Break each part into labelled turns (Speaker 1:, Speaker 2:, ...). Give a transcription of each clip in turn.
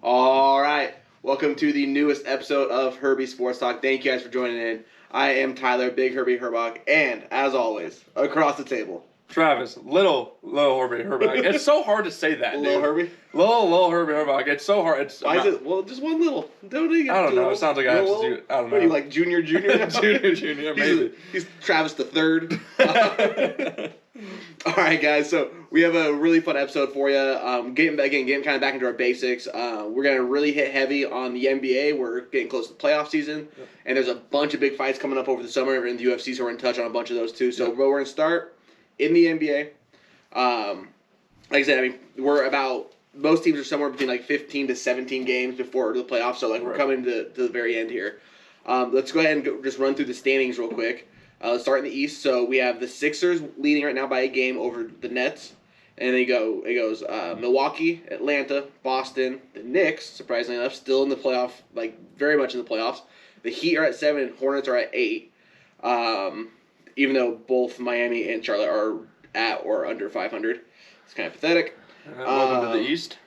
Speaker 1: All right. Welcome to the newest episode of Herbie Sports Talk. Thank you guys for joining in. I am Tyler, Big Herbie Herbach, and as always, across the table,
Speaker 2: Travis, little Herbie Herbach. It's so hard to say that,
Speaker 1: Little
Speaker 2: dude.
Speaker 1: Herbie?
Speaker 2: Little Herbie Herbach. It's so hard.
Speaker 1: Why is it? Well, just one little. Don't you
Speaker 2: I don't know. It sounds like I have to do. I don't know.
Speaker 1: What are you, like junior?
Speaker 2: Junior, maybe.
Speaker 1: He's Travis the third. All right, guys. So we have a really fun episode for you. Getting kind of back into our basics. We're gonna really hit heavy on the NBA. We're getting close to the playoff season, and there's a bunch of big fights coming up over the summer in the UFC. So we're gonna touch on a bunch of those too. So we're gonna start in the NBA. Like I said, I mean, most teams are somewhere between like 15 to 17 games before the playoffs. So we're coming to the very end here. Let's go ahead and just run through the standings real quick. Let's start in the East. So we have the Sixers leading right now by a game over the Nets. And then it goes Milwaukee, Atlanta, Boston, the Knicks, surprisingly enough, still in the playoff, like very much in the playoffs. The Heat are at 7 and Hornets are at 8. Even though both Miami and Charlotte are at or under 500. It's kind of pathetic.
Speaker 2: Welcome to the East.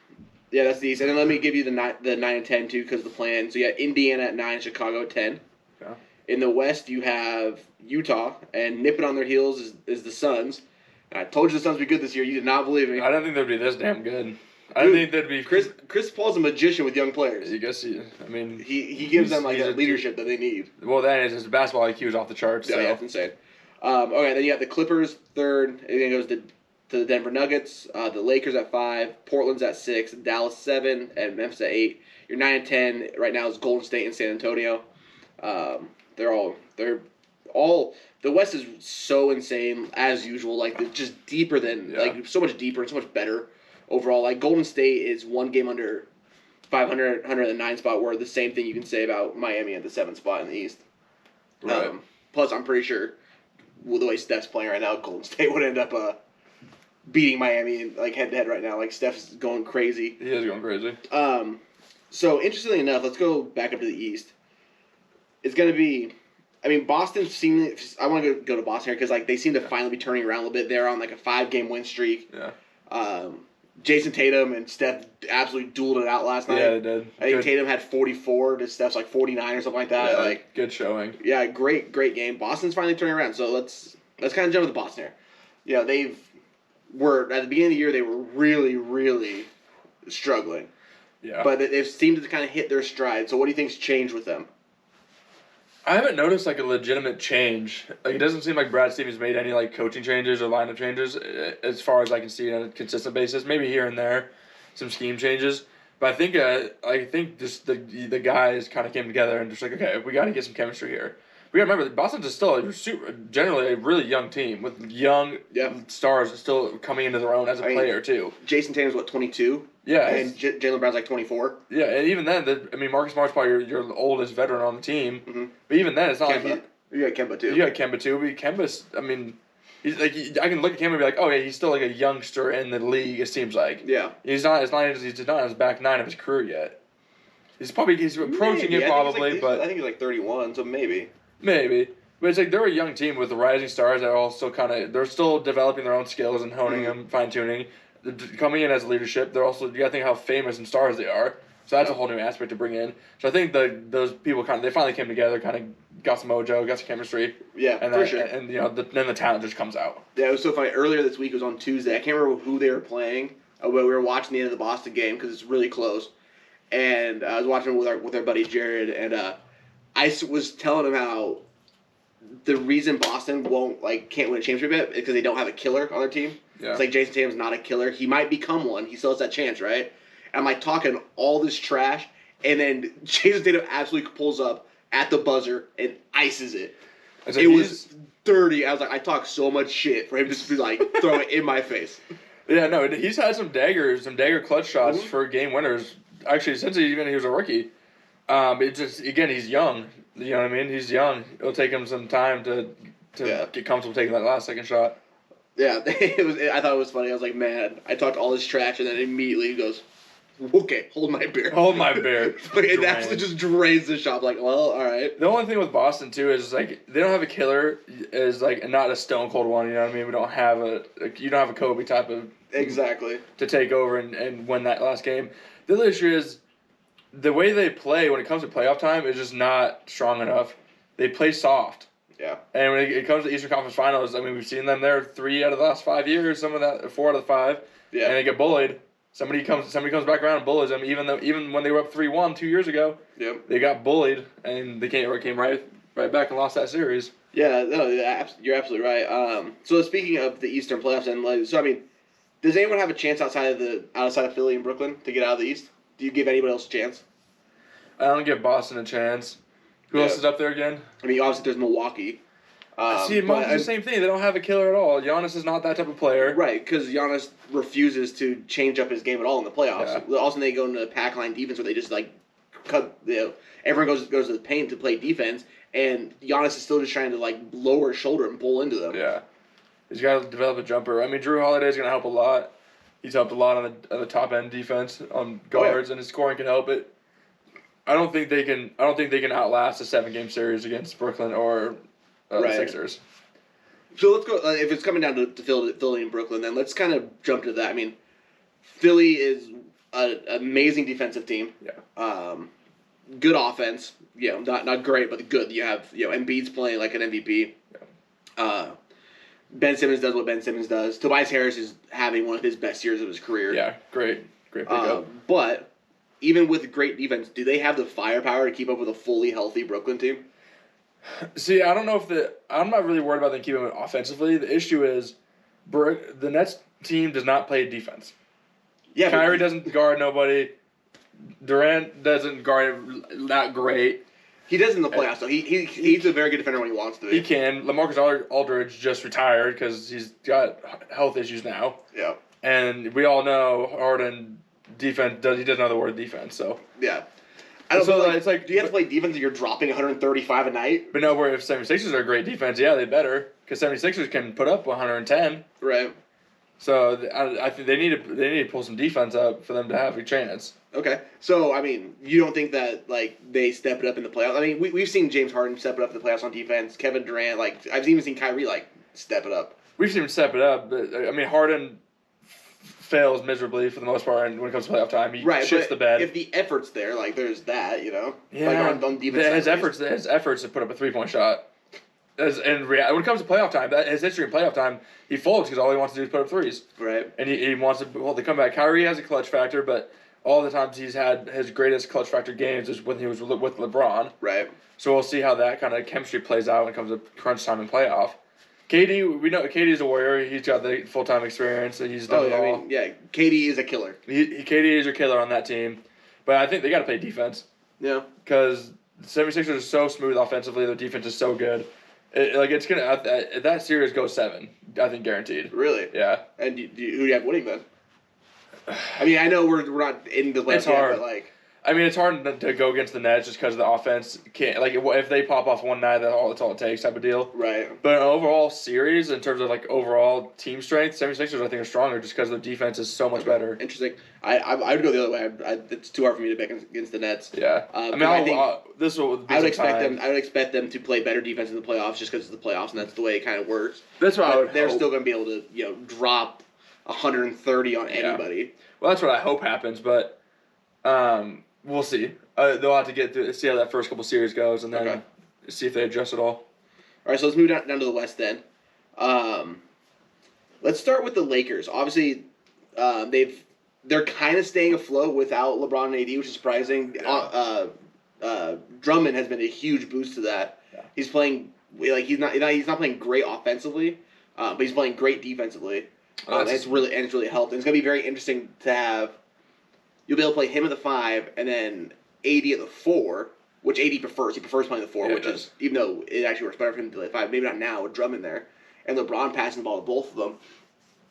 Speaker 1: Yeah, that's the East. And then let me give you the 9 and 10 too, because of the plan. So you got Indiana at 9, Chicago at 10.
Speaker 2: Yeah.
Speaker 1: In the West, you have Utah, and nipping on their heels is the Suns. And I told you the Suns would be good this year. You did not believe me.
Speaker 2: I don't think they'd be this damn good. I didn't think they'd be.
Speaker 1: Chris Paul's a magician with young players.
Speaker 2: I guess he
Speaker 1: gives them like that leadership that they need.
Speaker 2: Well, that is his basketball IQ is off the charts.
Speaker 1: Yeah,
Speaker 2: so.
Speaker 1: yeah, it's insane. Okay, then you have the Clippers 3rd. And then it goes to the Denver Nuggets. The Lakers at 5. Portland's at 6. Dallas 7, and Memphis at 8. Your 9 and 10 right now is Golden State and San Antonio. They're all. The West is so insane as usual. Like it's just deeper than so much deeper and so much better overall. Like Golden State is one game under 500, 109 spot. Where the same thing you can say about Miami at the 7th spot in the East.
Speaker 2: Right.
Speaker 1: Plus, I'm pretty sure with the way Steph's playing right now, Golden State would end up beating Miami like head to head right now. Like Steph's going crazy.
Speaker 2: He is going crazy.
Speaker 1: So interestingly enough, let's go back up to the East. It's going to be, I mean, Boston seemed. I want to go to Boston here because like they seem to finally be turning around a little bit. They're on like a 5-game win streak.
Speaker 2: Yeah.
Speaker 1: Jason Tatum and Steph absolutely dueled it out last night.
Speaker 2: Yeah, they did.
Speaker 1: I think Tatum had 44 to Steph's like 49 or something like that.
Speaker 2: Yeah,
Speaker 1: like
Speaker 2: good showing.
Speaker 1: Yeah, great game. Boston's finally turning around. So let's kind of jump with Boston here. You know, were at the beginning of the year they were really struggling.
Speaker 2: Yeah.
Speaker 1: But they've seemed to kind of hit their stride. So what do you think's changed with them?
Speaker 2: I haven't noticed like a legitimate change. Like it doesn't seem like Brad Stevens made any like coaching changes or lineup changes as far as I can see on a consistent basis. Maybe here and there, some scheme changes. But I think just the guys kind of came together and just like, okay, we got to get some chemistry here. We got to remember that Boston's is still generally a really young team with young stars still coming into their own as a player too.
Speaker 1: Jason Tatum's 22?
Speaker 2: Yeah.
Speaker 1: And Jaylen Brown's like 24?
Speaker 2: Yeah, and even then, Marcus Smart's probably your oldest veteran on the team. Mm-hmm. But even then, it's not
Speaker 1: Kemba. You got Kemba too.
Speaker 2: You got Kemba too, but Kemba's, I mean, he's like, I can look at Kemba and be like, oh yeah, he's still like a youngster in the league, it seems like.
Speaker 1: Yeah.
Speaker 2: He's not on his back 9 of his career yet. He's approaching it probably, but...
Speaker 1: I think he's like 31, so maybe.
Speaker 2: Maybe. But it's like they're a young team with the rising stars that are all still they're still developing their own skills and honing them, fine-tuning. Coming in as leadership, you gotta think how famous and stars they are. So that's a whole new aspect to bring in. So I think those people they finally came together, kind of got some mojo, got some chemistry.
Speaker 1: Yeah,
Speaker 2: and
Speaker 1: for sure.
Speaker 2: And then the talent just comes out.
Speaker 1: Yeah, it was so funny. Earlier this week, it was on Tuesday. I can't remember who they were playing, but we were watching the end of the Boston game because it's really close. And I was watching it with our buddy Jared, and I was telling him how the reason Boston can't win a championship yet is because they don't have a killer on their team. Yeah. It's like Jason Tatum's not a killer. He might become one. He still has that chance, right? And I'm like talking all this trash, and then Jason Tatum absolutely pulls up at the buzzer and ices it. It was dirty. I was like, I talk so much shit for him just to be like, throw it in my face.
Speaker 2: Yeah, no, he's had some dagger clutch shots for game winners. Actually, since he was a rookie. It's just, again, he's young. You know what I mean? He's young. It'll take him some time to get comfortable taking that last second shot. Yeah,
Speaker 1: I thought it was funny. I was like, man, I talked all this trash, and then immediately he goes, okay, hold my beer.
Speaker 2: Hold my beer.
Speaker 1: It absolutely just drains the shop. Like, well, all right.
Speaker 2: The only thing with Boston, too, is, like, they don't have a killer, is, like, not a stone cold one, you know what I mean? We don't have you don't have a Kobe type of...
Speaker 1: Exactly.
Speaker 2: To take over and win that last game. The other issue is, the way they play when it comes to playoff time is just not strong enough. They play soft.
Speaker 1: Yeah.
Speaker 2: And when it comes to Eastern Conference Finals, I mean, we've seen them there 3 out of the last 5 years, 4 out of the 5.
Speaker 1: Yeah.
Speaker 2: And they get bullied. Somebody comes back around and bullies them, even when they were up 3-1 2 years ago.
Speaker 1: Yep.
Speaker 2: They got bullied, and they came right back and lost that series.
Speaker 1: Yeah, no, you're absolutely right. So speaking of the Eastern playoffs, and so I mean, does anyone have a chance outside of Philly and Brooklyn to get out of the East? Do you give anybody else a chance?
Speaker 2: I don't give Boston a chance. Who else is up there again?
Speaker 1: I mean, obviously there's Milwaukee.
Speaker 2: See, Milwaukee's the same thing. They don't have a killer at all. Giannis is not that type of player.
Speaker 1: Right, because Giannis refuses to change up his game at all in the playoffs. Yeah. Also, they go into pack line defense where they just cut. Everyone goes to the paint to play defense, and Giannis is still just trying to lower his shoulder and pull into them.
Speaker 2: Yeah, he's got to develop a jumper. I mean, Drew Holiday's going to help a lot. He's helped a lot on the top end defense on guards, and his scoring can help it. I don't think they can outlast a 7-game series against Brooklyn or the Sixers.
Speaker 1: So let's go. If it's coming down to Philly and Brooklyn, then let's kind of jump to that. I mean, Philly is an amazing defensive team.
Speaker 2: Yeah.
Speaker 1: Good offense. Not great, but good. You have Embiid's playing like an MVP. Yeah. Ben Simmons does what Ben Simmons does. Tobias Harris is having one of his best years of his career.
Speaker 2: Yeah, great pickup.
Speaker 1: But even with great defense, do they have the firepower to keep up with a fully healthy Brooklyn team?
Speaker 2: See, I don't know I'm not really worried about them keeping it offensively. The issue is the Nets team does not play defense. Yeah, Kyrie doesn't guard nobody. Durant doesn't guard not great.
Speaker 1: He does in the playoffs, though. He's a very good defender when he wants to be.
Speaker 2: He can. LaMarcus Aldridge just retired because he's got health issues now.
Speaker 1: Yeah. And
Speaker 2: we all know Harden defense he doesn't know the word defense, so.
Speaker 1: Yeah. I don't know. It's like, do you have to play defense if you're dropping 135 a night?
Speaker 2: But no, where if 76ers are a great defense, yeah, they better. Because 76ers can put up 110.
Speaker 1: Right.
Speaker 2: So I think they need to pull some defense up for them to have a chance.
Speaker 1: Okay. So, I mean, you don't think that, they step it up in the playoffs? I mean, we've seen James Harden step it up in the playoffs on defense. Kevin Durant, I've even seen Kyrie, step it up.
Speaker 2: We've seen him step it up, but, I mean, Harden fails miserably for the most part when it comes to playoff time. He shits the bed.
Speaker 1: If the effort's there, there's that,
Speaker 2: Yeah.
Speaker 1: On defense.
Speaker 2: His efforts to put up a 3-point shot. When it comes to playoff time, his history in playoff time, he folds because all he wants to do is put up threes.
Speaker 1: Right.
Speaker 2: And he wants to hold the comeback. Kyrie has a clutch factor, but all the times he's had his greatest clutch factor games is when he was with LeBron.
Speaker 1: Right.
Speaker 2: So we'll see how that kind of chemistry plays out when it comes to crunch time and playoff. KD, we know KD's a warrior. He's got the full-time experience, and he's done it all.
Speaker 1: I mean, yeah, KD is a killer.
Speaker 2: KD is a killer on that team. But I think they got to play defense.
Speaker 1: Yeah.
Speaker 2: Because the 76ers are so smooth offensively. Their defense is so good. It's going to... that series goes 7, I think, guaranteed.
Speaker 1: Really?
Speaker 2: Yeah.
Speaker 1: And who do you have winning then? I mean, I know we're not in the playoffs yet, but
Speaker 2: I mean, it's hard to go against the Nets just because of the offense. If they pop off one night, that's all it takes type of deal.
Speaker 1: Right.
Speaker 2: But an overall series, in terms of overall team strength, 76ers I think are stronger just because their defense is so much better.
Speaker 1: Interesting. I would go the other way. It's too hard for me to bet against the Nets.
Speaker 2: Yeah. I would
Speaker 1: expect them to play better defense in the playoffs just because it's the playoffs and that's the way it kind of works.
Speaker 2: That's what
Speaker 1: they're still going to be able to drop 130 on anybody.
Speaker 2: Well, that's what I hope happens, but we'll see. They'll have to see how that first couple series goes, and then see if they adjust at all.
Speaker 1: All right, so let's move down to the West then. Let's start with the Lakers. Obviously, they're kind of staying afloat without LeBron and AD, which is surprising. Yeah. Drummond has been a huge boost to that. Yeah. He's playing he's not playing great offensively, but he's playing great defensively. And it's really helped. And it's gonna be very interesting to have. You'll be able to play him at the 5 and then AD at the 4, which AD prefers. He prefers playing the 4, which is even though it actually works better for him to play 5. Maybe not now with Drummond there, and LeBron passing the ball to both of them.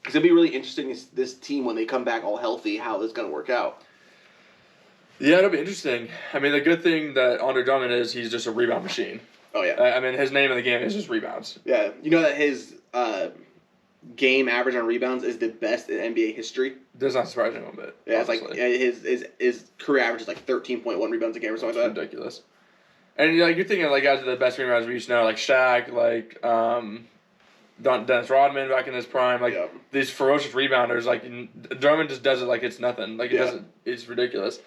Speaker 1: It's gonna be really interesting this team when they come back all healthy. How it's gonna work out.
Speaker 2: Yeah, it'll be interesting. I mean, the good thing that Andre Drummond is he's just a rebound machine.
Speaker 1: Oh yeah.
Speaker 2: I mean, his name in the game is just rebounds.
Speaker 1: Yeah, you know that his game average on rebounds is the best in NBA history.
Speaker 2: Does not surprise me one bit.
Speaker 1: Yeah, honestly. It's his career average is 13.1 rebounds a game or something like that.
Speaker 2: Ridiculous. And you're thinking guys are the best rebounders we used to know, like Shaq, Dennis Rodman back in his prime, these ferocious rebounders. Drummond just does it like it's nothing. It doesn't. It's ridiculous.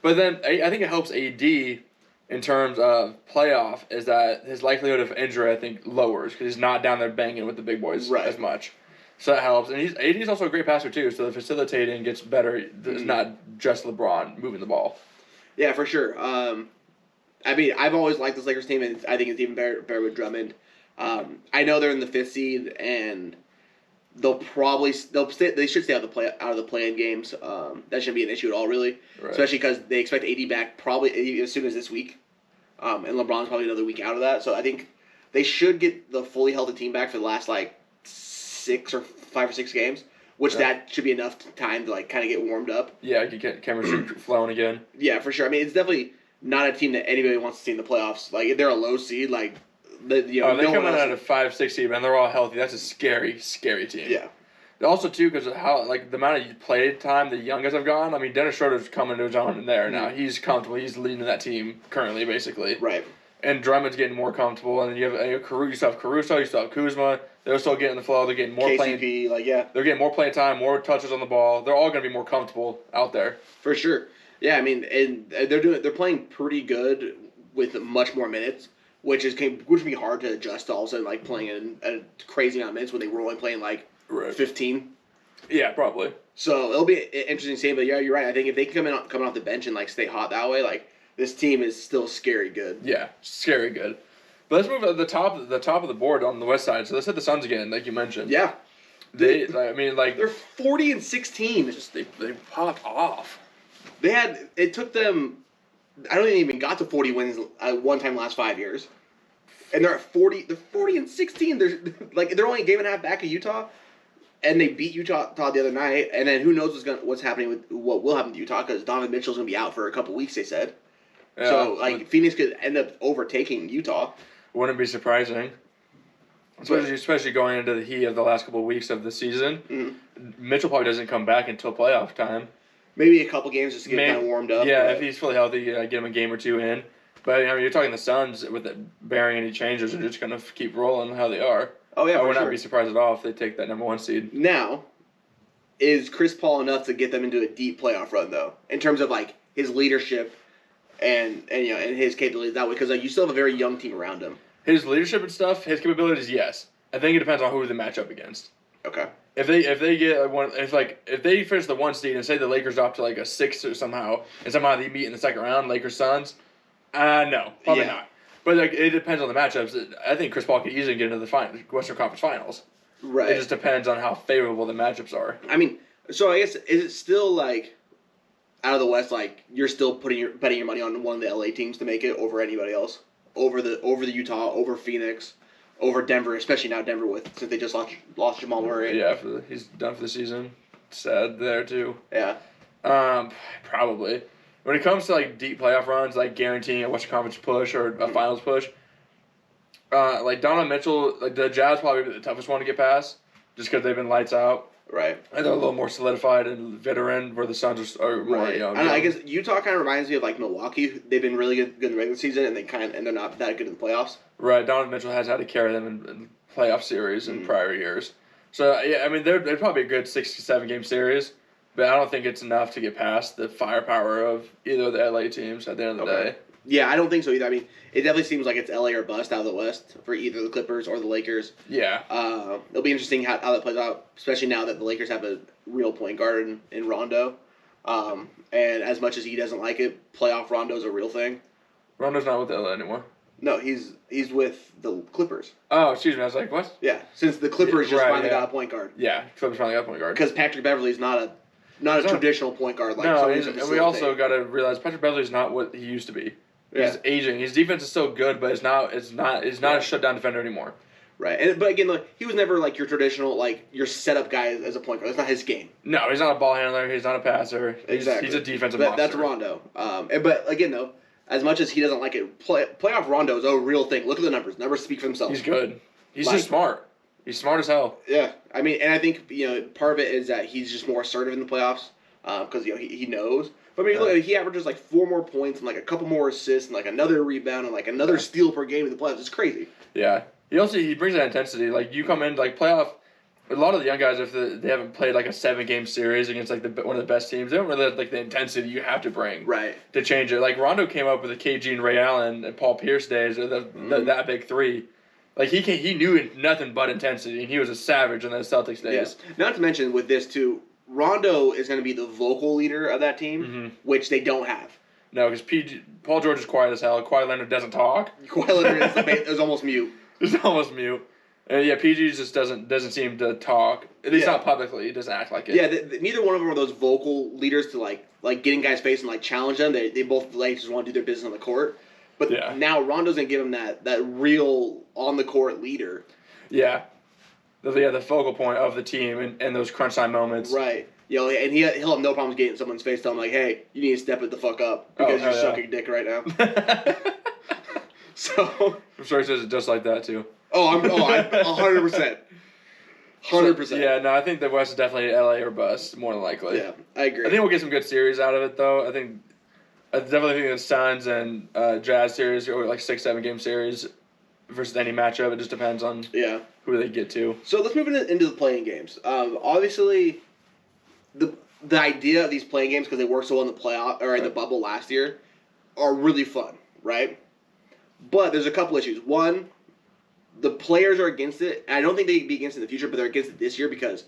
Speaker 2: But then I think it helps AD in terms of playoff is that his likelihood of injury, I think, lowers because he's not down there banging with the big boys as much. So that helps. And AD's also a great passer, too, so the facilitating gets better. It's not just LeBron moving the ball.
Speaker 1: Yeah, for sure. I mean, I've always liked this Lakers team, and I think it's even better with Drummond. I know they're in the 5th seed, and they should stay out of the play-in games. That shouldn't be an issue at all, really. Right. Especially because they expect AD back probably as soon as this week, and LeBron's probably another week out of that. So I think they should get the fully healthy team back for the last 5 or 6 games, which that should be enough time to kind of get warmed up.
Speaker 2: Yeah, you get chemistry flowing again.
Speaker 1: Yeah, for sure. I mean, it's definitely not a team that anybody wants to see in the playoffs. If they're a low seed,
Speaker 2: they're coming out of 5-6 seed, and they're all healthy. That's a scary, scary team.
Speaker 1: Yeah.
Speaker 2: Also, too, because of how the amount of played time the young guys have gone. I mean, Dennis Schroeder's coming to his own in there now. He's comfortable. He's leading that team currently, basically.
Speaker 1: Right.
Speaker 2: And Drummond's getting more comfortable, and then you still have Caruso, you still have Kuzma. They're still getting the flow. They're getting more
Speaker 1: KCP,
Speaker 2: They're getting more playing time, more touches on the ball. They're all going to be more comfortable out there.
Speaker 1: For sure. Yeah, I mean, and they're playing pretty good with much more minutes, which would be hard to adjust to all of a sudden playing in a crazy amount of minutes when they were only playing 15.
Speaker 2: Yeah, probably.
Speaker 1: So it'll be interesting to see. But yeah, you're right. I think if they can come off the bench and stay hot that way, this team is still scary good.
Speaker 2: Yeah, scary good. But let's move to the top of the board on the west side. So let's hit the Suns again, like you mentioned.
Speaker 1: Yeah.
Speaker 2: They're
Speaker 1: 40-16.
Speaker 2: They popped off.
Speaker 1: It took them. I don't even got to 40 wins one time last 5 years, and they're at 40. They're 40-16. They're only a game and a half back of Utah, and they beat Utah the other night. And then who knows what's happening with what will happen to Utah because Donovan Mitchell's gonna be out for a couple weeks. They said. Yeah, so Phoenix could end up overtaking Utah.
Speaker 2: Wouldn't be surprising. Especially going into the heat of the last couple of weeks of the season. Mm-hmm. Mitchell probably doesn't come back until playoff time.
Speaker 1: Maybe a couple games just to get kind of warmed up.
Speaker 2: Yeah, if he's fully healthy, get him a game or two in. But you're talking the Suns with it bearing any changes, they're just going to keep rolling how they are.
Speaker 1: Oh yeah,
Speaker 2: I would not be surprised at all if they take that number 1 seed.
Speaker 1: Now, is Chris Paul enough to get them into a deep playoff run though? In terms of his leadership and his capabilities that way, because you still have a very young team around him.
Speaker 2: His leadership and stuff, his capabilities, yes. I think it depends on who they match up against.
Speaker 1: Okay.
Speaker 2: If they get if they finish the 1 seed and say the Lakers drop to a 6 or somehow, and somehow they meet in the second round, Lakers Suns, no, probably not. But it depends on the matchups. I think Chris Paul could easily get into the Western Conference Finals.
Speaker 1: Right.
Speaker 2: It just depends on how favorable the matchups are.
Speaker 1: I mean, so I guess is it still out of the West, you're still betting your money on one of the LA teams to make it over anybody else, over the Utah, over Phoenix, over Denver, especially now Denver since they just lost Jamal Murray.
Speaker 2: Yeah, he's done for the season. Sad there too.
Speaker 1: Yeah.
Speaker 2: Probably. When it comes to deep playoff runs, guaranteeing a Western Conference push or a Finals push, Donovan Mitchell, the Jazz probably the toughest one to get past, just because they've been lights out.
Speaker 1: Right.
Speaker 2: And they're a little more solidified and veteran, where the Suns are more young.
Speaker 1: I guess Utah kind of reminds me of Milwaukee. They've been really good in the regular season, and they're not that good in the playoffs.
Speaker 2: Right. Donovan Mitchell has had to carry them in playoff series in prior years. So yeah, I mean they're probably a good 6 to 7 game series, but I don't think it's enough to get past the firepower of either of the LA teams at the end of the day.
Speaker 1: Yeah, I don't think so either. I mean, it definitely seems like it's LA or bust out of the West for either the Clippers or the Lakers.
Speaker 2: Yeah.
Speaker 1: It'll be interesting how that plays out, especially now that the Lakers have a real point guard in Rondo. And as much as he doesn't like it, playoff Rondo's a real thing.
Speaker 2: Rondo's not with LA anymore.
Speaker 1: No, he's with the Clippers.
Speaker 2: Oh, excuse me. I was like, what?
Speaker 1: Yeah, since the Clippers finally got a point guard.
Speaker 2: Yeah, Clippers finally got a point guard.
Speaker 1: Because Patrick Beverley's not a traditional point guard.
Speaker 2: And we also got to realize Patrick Beverley's not what he used to be. He's aging. His defense is still good, but it's not a shutdown defender anymore.
Speaker 1: Right. But again, he was never your traditional your setup guy as a point guard. That's not his game.
Speaker 2: No, he's not a ball handler. He's not a passer.
Speaker 1: Exactly.
Speaker 2: He's a defensive monster.
Speaker 1: That's Rondo. But again though, as much as he doesn't like it, playoff Rondo is a real thing. Look at the numbers. Numbers speak for themselves.
Speaker 2: He's good. He's just smart. He's smart as hell.
Speaker 1: Yeah. I mean, and I think part of it is that he's just more assertive in the playoffs because he knows. But I mean, look, he averages 4 more points and a couple more assists and another rebound and another steal per game in the playoffs. It's crazy.
Speaker 2: Yeah. He brings that intensity. You come in playoff a lot of the young guys, if they haven't played like a 7-game series against like one of the best teams, they don't really have like the intensity you have to bring to change it. Like Rondo came up with the KG and Ray Allen and Paul Pierce days, that big three. Like he knew nothing but intensity, and he was a savage in those Celtics days.
Speaker 1: Yeah. Not to mention with this too, Rondo is going to be the vocal leader of that team, which they don't have.
Speaker 2: No, because Paul George is quiet as hell. Kawhi Leonard doesn't talk.
Speaker 1: Kawhi Leonard is almost mute.
Speaker 2: He's almost mute. And yeah, PG just doesn't seem to talk. At least not publicly. He doesn't act like it.
Speaker 1: Yeah, neither one of them are those vocal leaders to like get in guys' face and like challenge them. They both like just want to do their business on the court. But now Rondo's gonna give him that real on the court leader.
Speaker 2: Yeah. The focal point of the team and those crunch time moments.
Speaker 1: Right. You know, and he'll have no problems getting in someone's face, telling them like, "Hey, you need to step it the fuck up because you're sucking dick right now." So
Speaker 2: I'm sure he says it just like that too.
Speaker 1: I'm 100%. 100%.
Speaker 2: Yeah, no, I think the West is definitely LA or bust, more than likely.
Speaker 1: Yeah, I agree.
Speaker 2: I think we'll get some good series out of it though. I definitely think the Suns and Jazz series are like 6-7 game series versus any matchup. It just depends on who they get to.
Speaker 1: So let's move into the playing games. Obviously, the idea of these playing games, because they worked so well in the playoff or in the bubble last year, are really fun, right? But there's a couple issues. One, the players are against it, and I don't think they'd be against it in the future, but they're against it this year because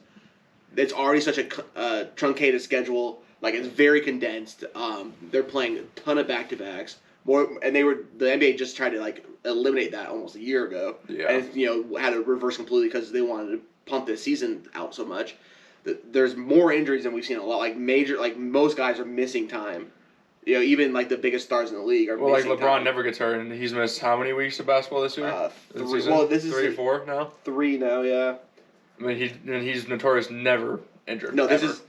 Speaker 1: it's already such a truncated schedule. Like, it's very condensed. They're playing a ton of back-to-backs. And the NBA just tried to like eliminate that almost a year ago. Yeah. And had to reverse completely because they wanted to pump this season out so much. There's more injuries than we've seen a lot. Like most guys are missing time. Even like the biggest stars in the league are missing
Speaker 2: like LeBron
Speaker 1: time.
Speaker 2: never gets hurt, and he's missed how many weeks of basketball this year?
Speaker 1: This is
Speaker 2: 3 or 4 now.
Speaker 1: 3 now, yeah.
Speaker 2: I mean, he's notorious never injured.
Speaker 1: No, this is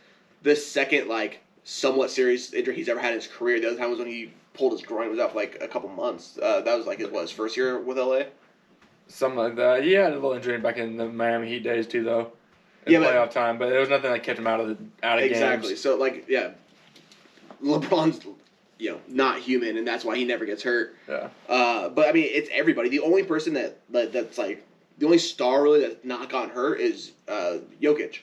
Speaker 1: the second like somewhat serious injury he's ever had in his career. The other time was when he pulled his groin. It was out for like a couple months. That was like his first year with LA.
Speaker 2: Something like that. He had a little injury back in the Miami Heat days too, though. Playoff time, but there was nothing that kept him out of games.
Speaker 1: Exactly. So LeBron's not human, and that's why he never gets hurt.
Speaker 2: Yeah.
Speaker 1: But I mean, it's everybody. The only person that's like the only star really that's not gotten hurt is Jokic.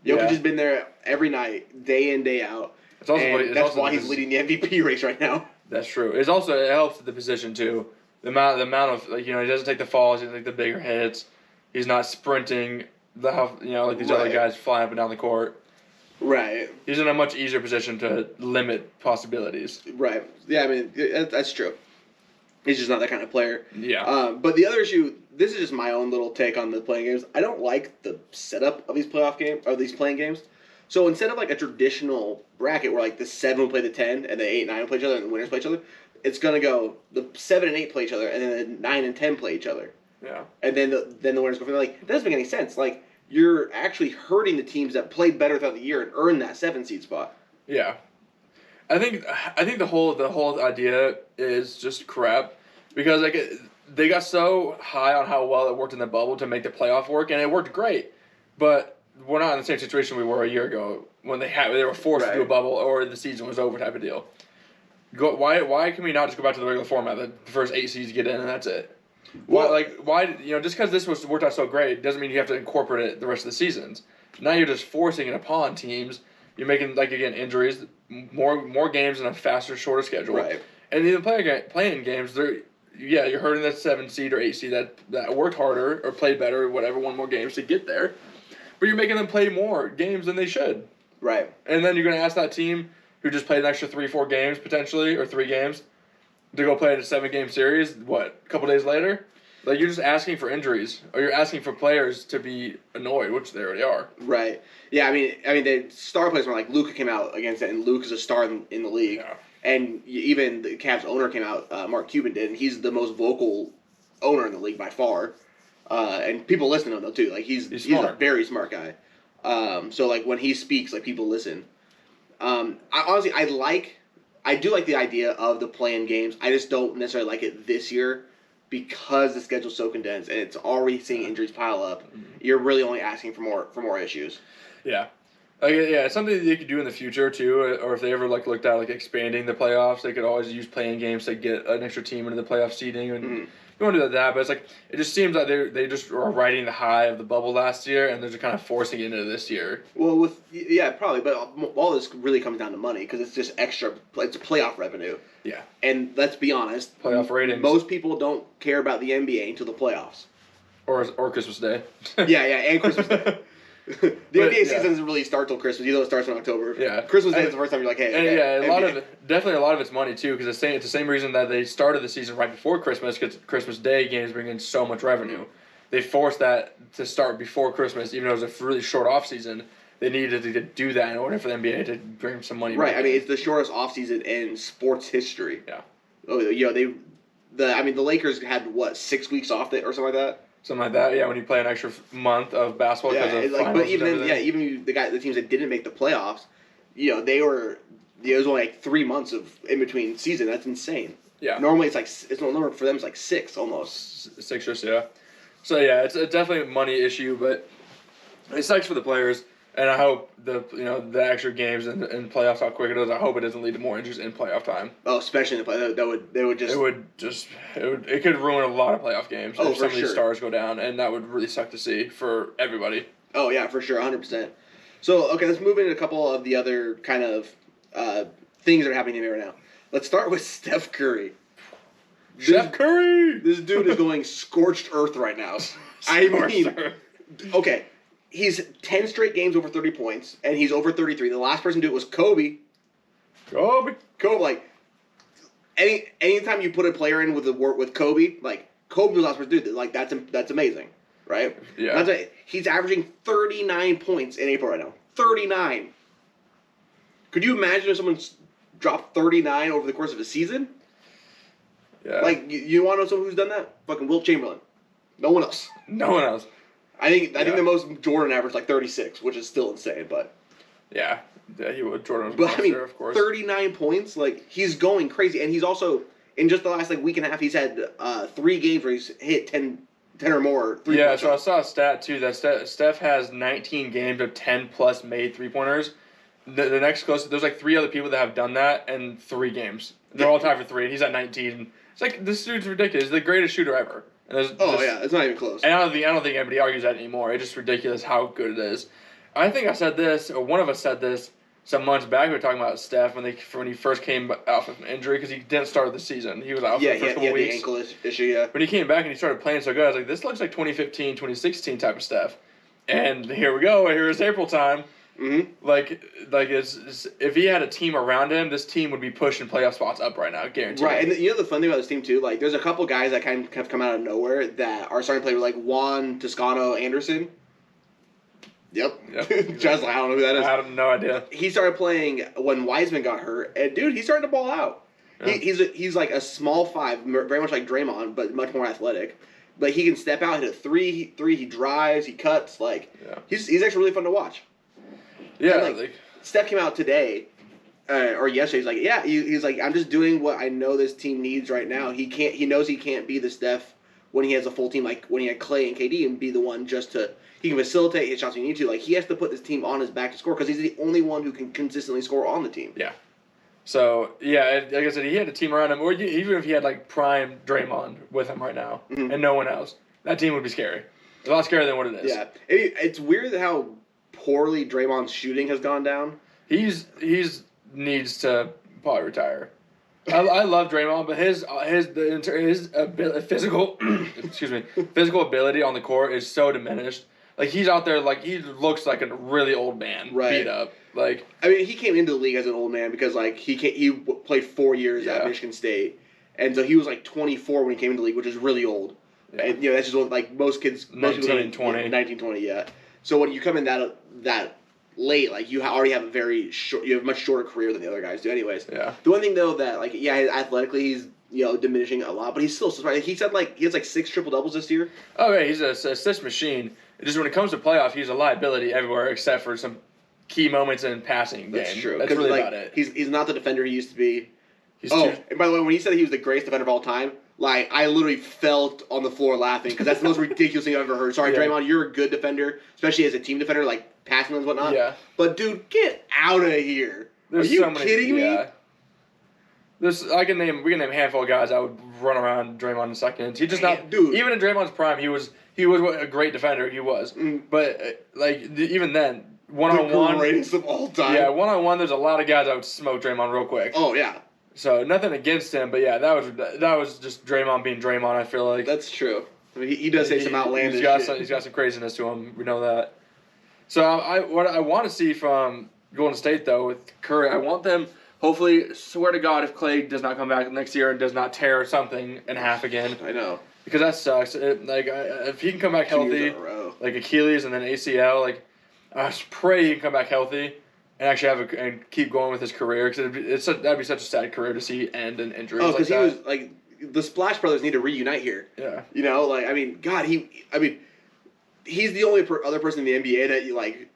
Speaker 1: Jokic has been there every night, day in, day out. That's why he's leading the MVP race right now.
Speaker 2: That's true. It helps with the position too. The amount of he doesn't take the falls, he doesn't take the bigger hits. He's not sprinting like these other guys flying up and down the court.
Speaker 1: Right.
Speaker 2: He's in a much easier position to limit possibilities.
Speaker 1: Right. Yeah, I mean that's true. He's just not that kind of player.
Speaker 2: Yeah.
Speaker 1: But the other issue, this is just my own little take on the playing games. I don't like the setup of these these playing games. So instead of like a traditional bracket where like the 7 will play the 10 and the 8 and 9 will play each other and the winners play each other, it's gonna go the 7 and 8 play each other and then the 9 and 10 play each other.
Speaker 2: Yeah.
Speaker 1: And then the winners go from there. Like that doesn't make any sense. Like you're actually hurting the teams that played better throughout the year and earned that 7 seed spot.
Speaker 2: Yeah. I think the whole idea is just crap because they got so high on how well it worked in the bubble to make the playoff work, and it worked great. But we're not in the same situation we were a year ago when they were forced to do a bubble or the season was over type of deal. Why can we not just go back to the regular format? The first 8 seeds get in and that's it. Why just because this worked out so great doesn't mean you have to incorporate it the rest of the seasons. Now you're just forcing it upon teams. You're making injuries, more games in a faster, shorter schedule.
Speaker 1: Right.
Speaker 2: And in the playing games, you're hurting that 7 seed or 8 seed that worked harder or played better or whatever, won more games to get there. But you're making them play more games than they should.
Speaker 1: Right.
Speaker 2: And then you're going to ask that team who just played an extra 3-4 games potentially or 3 games to go play in a 7-game series, a couple days later? Like, you're just asking for injuries, or you're asking for players to be annoyed, which they already are.
Speaker 1: Right. Yeah, I mean, the star players were like Luka came out against it, and Luke is a star in the league.
Speaker 2: Yeah.
Speaker 1: And even the Cavs owner came out, Mark Cuban did, and he's the most vocal owner in the league by far. And people listen to him, though, too. Like, he's a very smart guy. So, like, when he speaks, like, people listen. I do like the idea of the play-in games. I just don't necessarily like it this year because the schedule's so condensed and it's already seeing injuries pile up. Mm-hmm. You're really only asking for more issues.
Speaker 2: Yeah. It's something that they could do in the future too, or if they ever looked at expanding the playoffs, they could always use playing games to get an extra team into the playoff seeding and you want to do that, but it's like it just seems like they just are riding the high of the bubble last year, and they're just kind of forcing it into this year.
Speaker 1: Well, probably, but all this really comes down to money because it's just extra. It's playoff revenue.
Speaker 2: Yeah.
Speaker 1: And let's be honest,
Speaker 2: playoff ratings.
Speaker 1: Most people don't care about the NBA until the playoffs.
Speaker 2: Or Christmas Day.
Speaker 1: yeah, and Christmas Day. The NBA season doesn't really start till Christmas, even though it starts in October.
Speaker 2: Yeah.
Speaker 1: Christmas Day is the first time you're like, hey.
Speaker 2: And
Speaker 1: okay,
Speaker 2: definitely a lot of it's money too, because it's the same reason that they started the season right before Christmas, because Christmas Day games bring in so much revenue. They forced that to start before Christmas, even though it was a really short off season. They needed to do that in order for the NBA to bring some money.
Speaker 1: Right. I mean, it's the shortest off season in sports history.
Speaker 2: Yeah.
Speaker 1: Oh, the Lakers had 6 weeks off or something like that.
Speaker 2: Something like that, yeah. When you play an extra month of basketball,
Speaker 1: but even the teams that didn't make the playoffs, it was only 3 months of in between season. That's insane.
Speaker 2: Yeah.
Speaker 1: Normally it's no number for them. It's 6 almost.
Speaker 2: 6 years, yeah. So yeah, it's definitely a money issue, but it sucks for the players. And I hope the extra games and playoffs, how quick it is. I hope it doesn't lead to more injuries in playoff time.
Speaker 1: Oh, especially in the playoff,
Speaker 2: it could ruin a lot of playoff games if some of these
Speaker 1: sure.
Speaker 2: stars go down, and that would really suck to see for everybody.
Speaker 1: Oh yeah, for sure, 100%. So okay, let's move into a couple of the other kind of things that are happening in the NBA right now. Let's start with Steph Curry.
Speaker 2: Steph Curry.
Speaker 1: This dude is going scorched earth right now. Okay. He's 10 straight games over 30 points, and he's over 33. The last person to do it was Kobe.
Speaker 2: Kobe,
Speaker 1: anytime you put a player in with Kobe, Kobe was the last person to do it. That's amazing, right?
Speaker 2: Yeah.
Speaker 1: He's averaging 39 points in April right now. 39. Could you imagine if someone dropped 39 over the course of a season?
Speaker 2: Yeah.
Speaker 1: You want to know someone who's done that? Fucking Wilt Chamberlain. No one else. I think the most Jordan averaged 36, which is still insane, but
Speaker 2: yeah, he would. Jordan was a monster, of course.
Speaker 1: 39 points, he's going crazy, and he's also in just the last week and a half, he's had 3 games where he's hit 10 or more.
Speaker 2: Yeah, so I saw a stat too that Steph has 19 games of 10 plus made 3-pointers. The next closest, there's 3 other people that have done that in 3 games. They're all tied for 3, and he's at 19. It's this dude's ridiculous. He's the greatest shooter ever.
Speaker 1: It's not even close.
Speaker 2: And I don't think anybody argues that anymore. It's just ridiculous how good it is. I think I said this, or one of us said this some months back. We were talking about Steph when he first came out of an injury because he didn't start the season. He was out for the first couple weeks.
Speaker 1: The ankle issue. Yeah.
Speaker 2: When he came back and he started playing so good, I was like, this looks like 2015, 2016 type of Steph. And here we go. Here is April time.
Speaker 1: Mm-hmm.
Speaker 2: If he had a team around him, this team would be pushing playoff spots up right now, guaranteed.
Speaker 1: Right, and the fun thing about this team too, there's a couple guys that kind of have come out of nowhere that are starting to play with Juan Toscano Anderson. Yep. Just I don't know who that is.
Speaker 2: I have no idea.
Speaker 1: He started playing when Wiseman got hurt, and dude, he's starting to ball out. Yeah. He's like a small 5, very much like Draymond, but much more athletic. But he can step out, hit a three. He drives, he cuts. He's actually really fun to watch.
Speaker 2: Yeah,
Speaker 1: Steph came out today, or yesterday. He's like, I'm just doing what I know this team needs right now. He knows he can't be the Steph when he has a full team, when he had Clay and KD, and be the one he can facilitate his shots when he needs to. He has to put this team on his back to score because he's the only one who can consistently score on the team.
Speaker 2: Yeah. So yeah, like I said, he had a team around him, or even if he had prime Draymond with him right now, and no one else, that team would be scary. It's a lot scarier than what it is.
Speaker 1: Yeah, it's weird how poorly Draymond's shooting has gone down.
Speaker 2: He's needs to probably retire. I love Draymond, but his physical physical ability on the court is so diminished. He's out there he looks like a really old man, beat up.
Speaker 1: He came into the league as an old man because he played 4 years at Michigan State, and so he was 24 when he came into the league, which is really old. Yeah. And that's just most kids.
Speaker 2: 19, 20.
Speaker 1: 19, 20, yeah. So when you come in that late, you already have you have a much shorter career than the other guys do, anyways.
Speaker 2: Yeah.
Speaker 1: The one thing though that athletically he's diminishing a lot, but he's still he said he has 6 triple doubles this year.
Speaker 2: Oh yeah, he's an assist machine. Just when it comes to playoff, he's a liability everywhere except for some key moments in passing game.
Speaker 1: That's true.
Speaker 2: That's really about it.
Speaker 1: He's not the defender he used to be. And by the way, when he said he was the greatest defender of all time, I literally fell on the floor laughing because that's the most ridiculous thing I've ever heard. Sorry, Draymond, you're a good defender, especially as a team defender, passing and whatnot.
Speaker 2: Yeah.
Speaker 1: But dude, get out of here. Are you kidding me?
Speaker 2: We can name a handful of guys that would run around Draymond in seconds. He just not
Speaker 1: dude.
Speaker 2: Even in Draymond's prime, he was a great defender. He was, but even then, one-on-one,
Speaker 1: the greatest of all time.
Speaker 2: Yeah, one-on-one. There's a lot of guys that would smoke Draymond real quick.
Speaker 1: Oh yeah.
Speaker 2: So nothing against him, but yeah, that was just Draymond being Draymond. I feel like
Speaker 1: that's true. I mean, he does say some outlandish shit.
Speaker 2: He's got some craziness to him. We know that. So what I want to see from Golden State though with Curry, I want them. Hopefully, swear to God, if Clay does not come back next year and does not tear something in half again.
Speaker 1: I know.
Speaker 2: Because that sucks. If he can come back healthy, like Achilles and then ACL, I just pray he can come back healthy and actually and keep going with his career. Because that'd be such a sad career to see end in injuries.
Speaker 1: Oh, because he was the Splash Brothers need to reunite here.
Speaker 2: Yeah.
Speaker 1: He's the only other person in the NBA that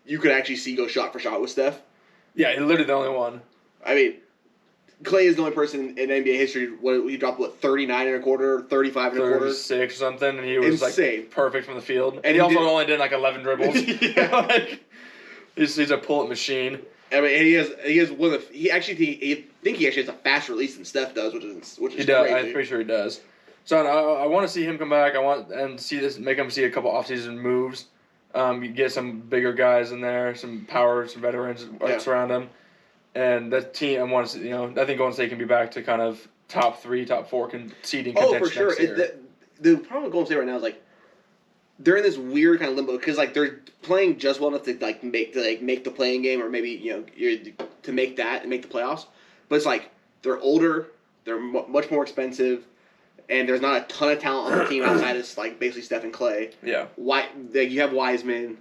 Speaker 1: you could actually see go shot for shot with Steph.
Speaker 2: Yeah, he's literally the only one.
Speaker 1: I mean, Clay is the only person in NBA history. He dropped 39 and a quarter, 35 and a quarter,
Speaker 2: 36 or something, and he was
Speaker 1: insane,
Speaker 2: perfect from the field. And he also only did 11 dribbles.
Speaker 1: Yeah,
Speaker 2: he's a pull-up machine.
Speaker 1: I mean, he has one of the. He actually has a fast release than Steph does, which is
Speaker 2: he does. I'm pretty sure he does. So I want to see him come back. Make him see a couple offseason moves. Get some bigger guys in there, some power, some veterans surround him. And that team, I think Golden State can be back to kind of top 3, top 4 seeding contention.
Speaker 1: Oh, for sure.
Speaker 2: Next year.
Speaker 1: The problem with Golden State right now is they're in this weird kind of limbo because they're playing just well enough to make the playing game or maybe to make that and make the playoffs. But it's they're older, they're much more expensive, and there's not a ton of talent on the team outside of basically Steph and Clay.
Speaker 2: Yeah.
Speaker 1: You have Wiseman.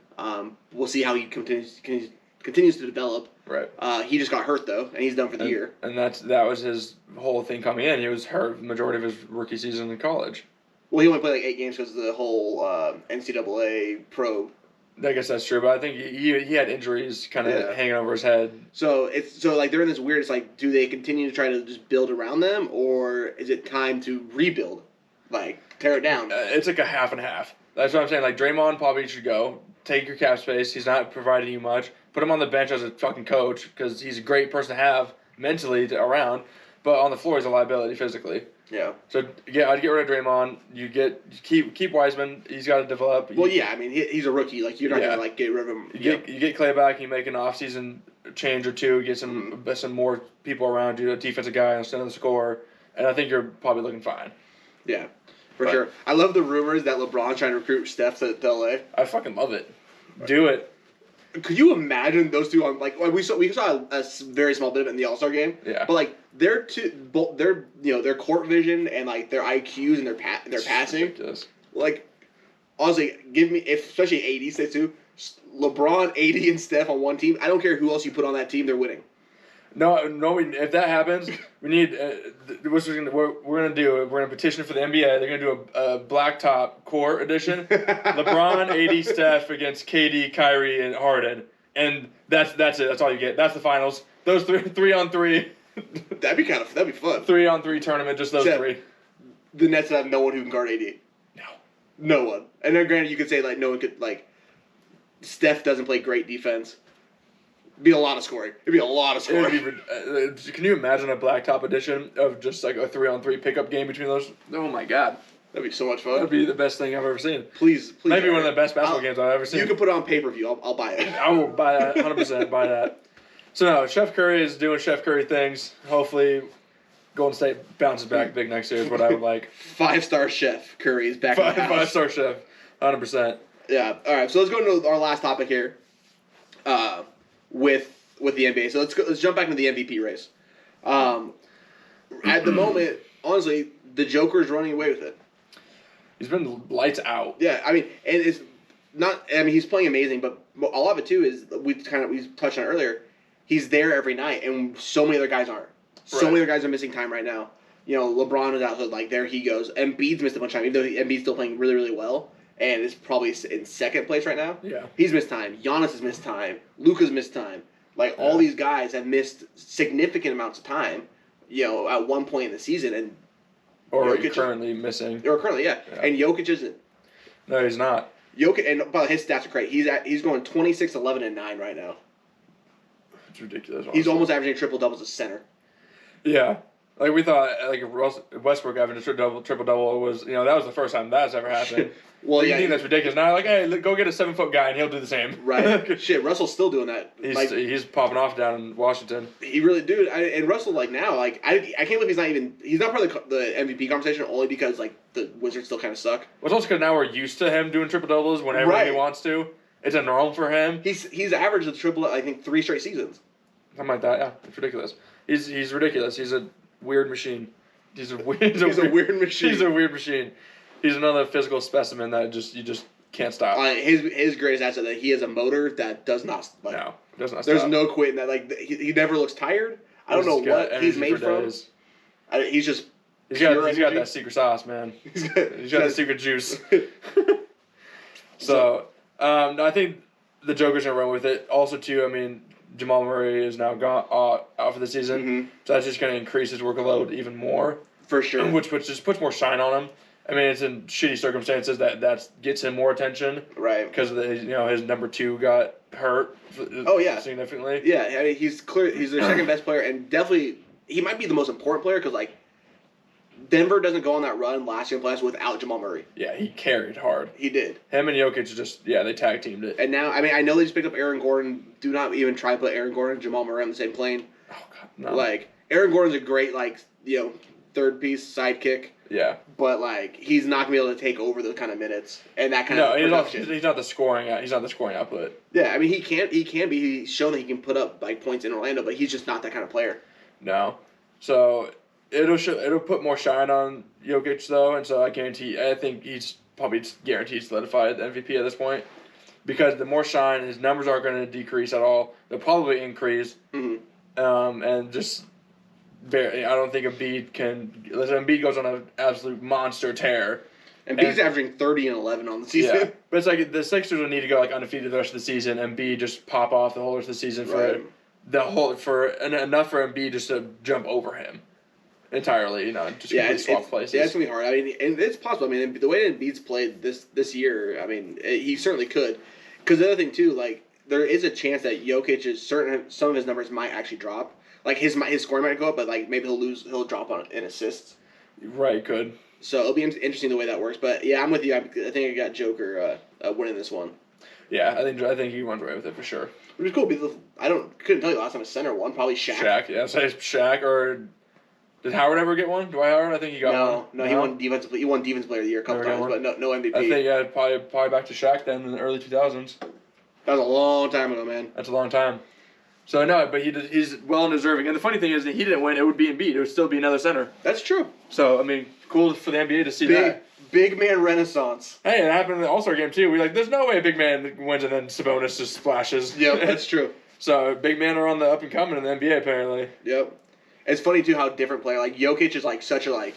Speaker 1: We'll see how he continues to develop.
Speaker 2: Right.
Speaker 1: He just got hurt though, and he's done for the year.
Speaker 2: And that was his whole thing coming in. He was hurt the majority of his rookie season in college.
Speaker 1: Well, he only played 8 games because of the whole NCAA probe.
Speaker 2: I guess that's true, but I think he had injuries kind of hanging over his head.
Speaker 1: So they're in this weird. It's do they continue to try to just build around them, or is it time to rebuild, tear it down?
Speaker 2: It's a half and half. That's what I'm saying. Draymond probably should go. Take your cap space. He's not providing you much. Put him on the bench as a fucking coach because he's a great person to have mentally around, but on the floor he's a liability physically.
Speaker 1: Yeah.
Speaker 2: So I'd get rid of Draymond. You keep Wiseman. He's got to develop.
Speaker 1: Well, yeah. I mean, he's a rookie. You're not gonna get rid of him.
Speaker 2: You get Clay back. You make an off-season change or two. Get some more people around you. A defensive guy instead of the scorer, and I think you're probably looking fine.
Speaker 1: Yeah, for sure. I love the rumors that LeBron's trying to recruit Steph to LA.
Speaker 2: I fucking love it. Do it.
Speaker 1: Could you imagine those two on we saw a very small bit of it in the All-Star game.
Speaker 2: Yeah.
Speaker 1: But their court vision and their IQs and their passing.
Speaker 2: Ridiculous.
Speaker 1: Honestly, give me especially AD stays too. LeBron, AD, and Steph on one team. I don't care who else you put on that team. They're winning.
Speaker 2: No. If that happens, we need. We're gonna petition for the NBA. They're gonna do a blacktop court edition. LeBron, AD, Steph against KD, Kyrie, and Harden, and that's it. That's all you get. That's the finals. Those 3-on-3.
Speaker 1: That'd be fun.
Speaker 2: 3-on-3 tournament. Just those 3.
Speaker 1: The Nets have no one who can guard AD. No one. And then granted, you could say no one could Steph doesn't play great defense. Be a lot of scoring. It'd be a lot of scoring.
Speaker 2: Can you imagine a blacktop edition of just a 3-on-3 pickup game between those? Oh my god,
Speaker 1: that'd be so much fun.
Speaker 2: That'd be the best thing I've ever seen.
Speaker 1: Please.
Speaker 2: Maybe one of the best basketball games I've ever seen.
Speaker 1: You can put it on pay-per-view. I'll buy it.
Speaker 2: I will buy that. 100% buy that. So no, Chef Curry is doing Chef Curry things. Hopefully, Golden State bounces back big next year is what I would like.
Speaker 1: 5-star Chef Curry is back.
Speaker 2: 5-star Chef, 100%.
Speaker 1: Yeah. All right. So let's go into our last topic here. With the NBA. So let's jump back into the MVP race. At the moment, honestly, the Joker's running away with it.
Speaker 2: He's been lights out.
Speaker 1: Yeah, I mean, and it's not. I mean, he's playing amazing, but a lot of it too is we touched on it earlier. He's there every night, and so many other guys aren't. So many other guys are missing time right now. LeBron is out, so there he goes. Embiid's missed a bunch of time, even though Embiid's still playing really, really well. And is probably in second place right now.
Speaker 2: Yeah.
Speaker 1: He's missed time. Giannis has missed time. Luka's missed time. All these guys have missed significant amounts of time, at one point in the season. And
Speaker 2: Or currently missing.
Speaker 1: Or currently, yeah. And Jokic isn't.
Speaker 2: No, he's not.
Speaker 1: Jokic, and his stats are great. He's going 26, 11, and 9 right now.
Speaker 2: It's ridiculous.
Speaker 1: Honestly. He's almost averaging triple doubles as center.
Speaker 2: Yeah. Like, we thought, like, Westbrook having a triple-double was, that was the first time that's ever happened.
Speaker 1: Well,
Speaker 2: you think that's ridiculous. Now, like, hey, go get a 7-foot guy and he'll do the same.
Speaker 1: Right. Shit, Russell's still doing that.
Speaker 2: He's popping off down in Washington.
Speaker 1: He really, dude. And Russell, like, now, like, I can't believe he's not part of the MVP conversation only because, like, the Wizards still kind of suck.
Speaker 2: Well, it's also because now we're used to him doing triple-doubles whenever he wants to. It's a norm for him.
Speaker 1: He's averaged a triple, I think, 3 straight seasons.
Speaker 2: Something like that, yeah. It's ridiculous. He's ridiculous. He's a weird machine. He's a weird machine. He's a weird machine. He's another physical specimen that you just can't stop.
Speaker 1: His greatest asset that he has a motor that does not. Like,
Speaker 2: no, does not.
Speaker 1: There's
Speaker 2: stop.
Speaker 1: no quitting that. Like he never looks tired. I don't know what he's made from. He's just.
Speaker 2: He's got that secret sauce, man. He's got the secret juice. So, I think the Joker's gonna run with it. Also, too, I mean, Jamal Murray is now gone out for the season, so that's just gonna increase his workload even more.
Speaker 1: For sure.
Speaker 2: Which just puts more shine on him. I mean, it's in shitty circumstances that gets him more attention.
Speaker 1: Right.
Speaker 2: Because his number 2 got hurt.
Speaker 1: Oh yeah.
Speaker 2: Significantly.
Speaker 1: Yeah, I mean he's their second best player and definitely he might be the most important player because like Denver doesn't go on that run last year in playoffs without Jamal Murray.
Speaker 2: Yeah, he carried hard.
Speaker 1: He did.
Speaker 2: Him and Jokic they tag teamed it.
Speaker 1: And now, I mean, I know they just picked up Aaron Gordon. Do not even try to put Aaron Gordon and Jamal Murray on the same plane.
Speaker 2: Oh God, no.
Speaker 1: Like Aaron Gordon's a great third piece sidekick.
Speaker 2: Yeah.
Speaker 1: But like he's not gonna be able to take over those kind of minutes and that kind of production.
Speaker 2: He's not the scoring. He's not the scoring output.
Speaker 1: Yeah, I mean he can be. He's shown that he can put up like points in Orlando, but he's just not that kind of player.
Speaker 2: No. So it'll put more shine on Jokic though, and so I think he's probably guaranteed solidified MVP at this point because the more shine, his numbers aren't going to decrease at all. They'll probably increase. Mm-hmm. And just. I don't think Embiid can. Listen, Embiid goes on an absolute monster tear.
Speaker 1: Embiid's averaging 30 and 11 on the season.
Speaker 2: Yeah, but it's like the Sixers will need to go like undefeated the rest of the season. And Embiid just pop off the whole rest of the season enough for Embiid just to jump over him entirely. Just completely swap places.
Speaker 1: Yeah, it's gonna be hard. I mean, and it's possible. I mean, the way that Embiid's played this year, I mean, he certainly could. Because the other thing too, like there is a chance that some of his numbers might actually drop. Like his scoring might go up, but like maybe he'll drop in assists.
Speaker 2: Right, good.
Speaker 1: So it'll be interesting the way that works. But yeah, I'm with you. I think I got Joker winning this one.
Speaker 2: Yeah, I think he runs away with it for sure.
Speaker 1: Which is cool because couldn't tell you last time a center won. Probably Shaq.
Speaker 2: Shaq, yeah, so Shaq or did Howard ever get one? Dwight Howard, I think he got one.
Speaker 1: No, he won defensive player of the year a couple times, but no MVP.
Speaker 2: I think probably back to Shaq then in the early 2000s.
Speaker 1: That was a long time ago, man.
Speaker 2: That's a long time. So no, but he's well deserving. And the funny thing is that he didn't win. It would be Embiid. It would still be another center.
Speaker 1: That's true.
Speaker 2: So I mean, cool for the NBA to see that.
Speaker 1: Big man renaissance.
Speaker 2: Hey, it happened in the All-Star game too. We're like, there's no way a big man wins and then Sabonis just splashes.
Speaker 1: Yep, that's true.
Speaker 2: So big men are on the up and coming in the NBA apparently.
Speaker 1: Yep. It's funny too how different player like Jokic is like such a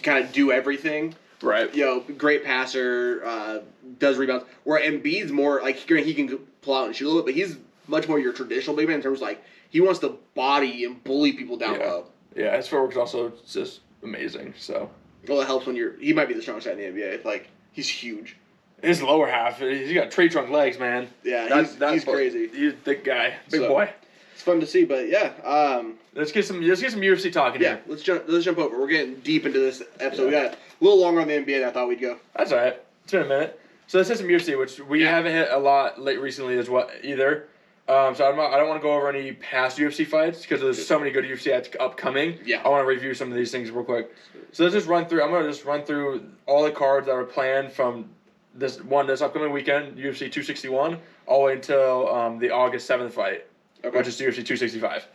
Speaker 1: kind of do everything.
Speaker 2: Right.
Speaker 1: Great passer, does rebounds. Where Embiid's more like he can pull out and shoot a little bit, but he's much more your traditional big man in terms of like he wants to body and bully people down low.
Speaker 2: Yeah, his footwork's also just amazing. So.
Speaker 1: Well, it helps when he might be the strongest guy in the NBA. Like he's huge.
Speaker 2: His lower half, he's got tree trunk legs, man.
Speaker 1: Yeah, he's crazy.
Speaker 2: He's a thick guy, big boy.
Speaker 1: It's fun to see, but yeah.
Speaker 2: Let's get some UFC talking here.
Speaker 1: Let's jump over. We're getting deep into this episode. We got a little longer on the NBA than I thought we'd go.
Speaker 2: That's all right. It's been a minute. So let's hit some UFC, which we haven't hit a lot recently as well either. So I don't want to go over any past UFC fights because there's so many good UFC fights upcoming.
Speaker 1: Yeah.
Speaker 2: I want to review some of these things real quick. So let's just run through. I'm gonna just run through all the cards that were planned from this upcoming weekend, UFC 261, all the way until the August 7th fight, which is UFC 265.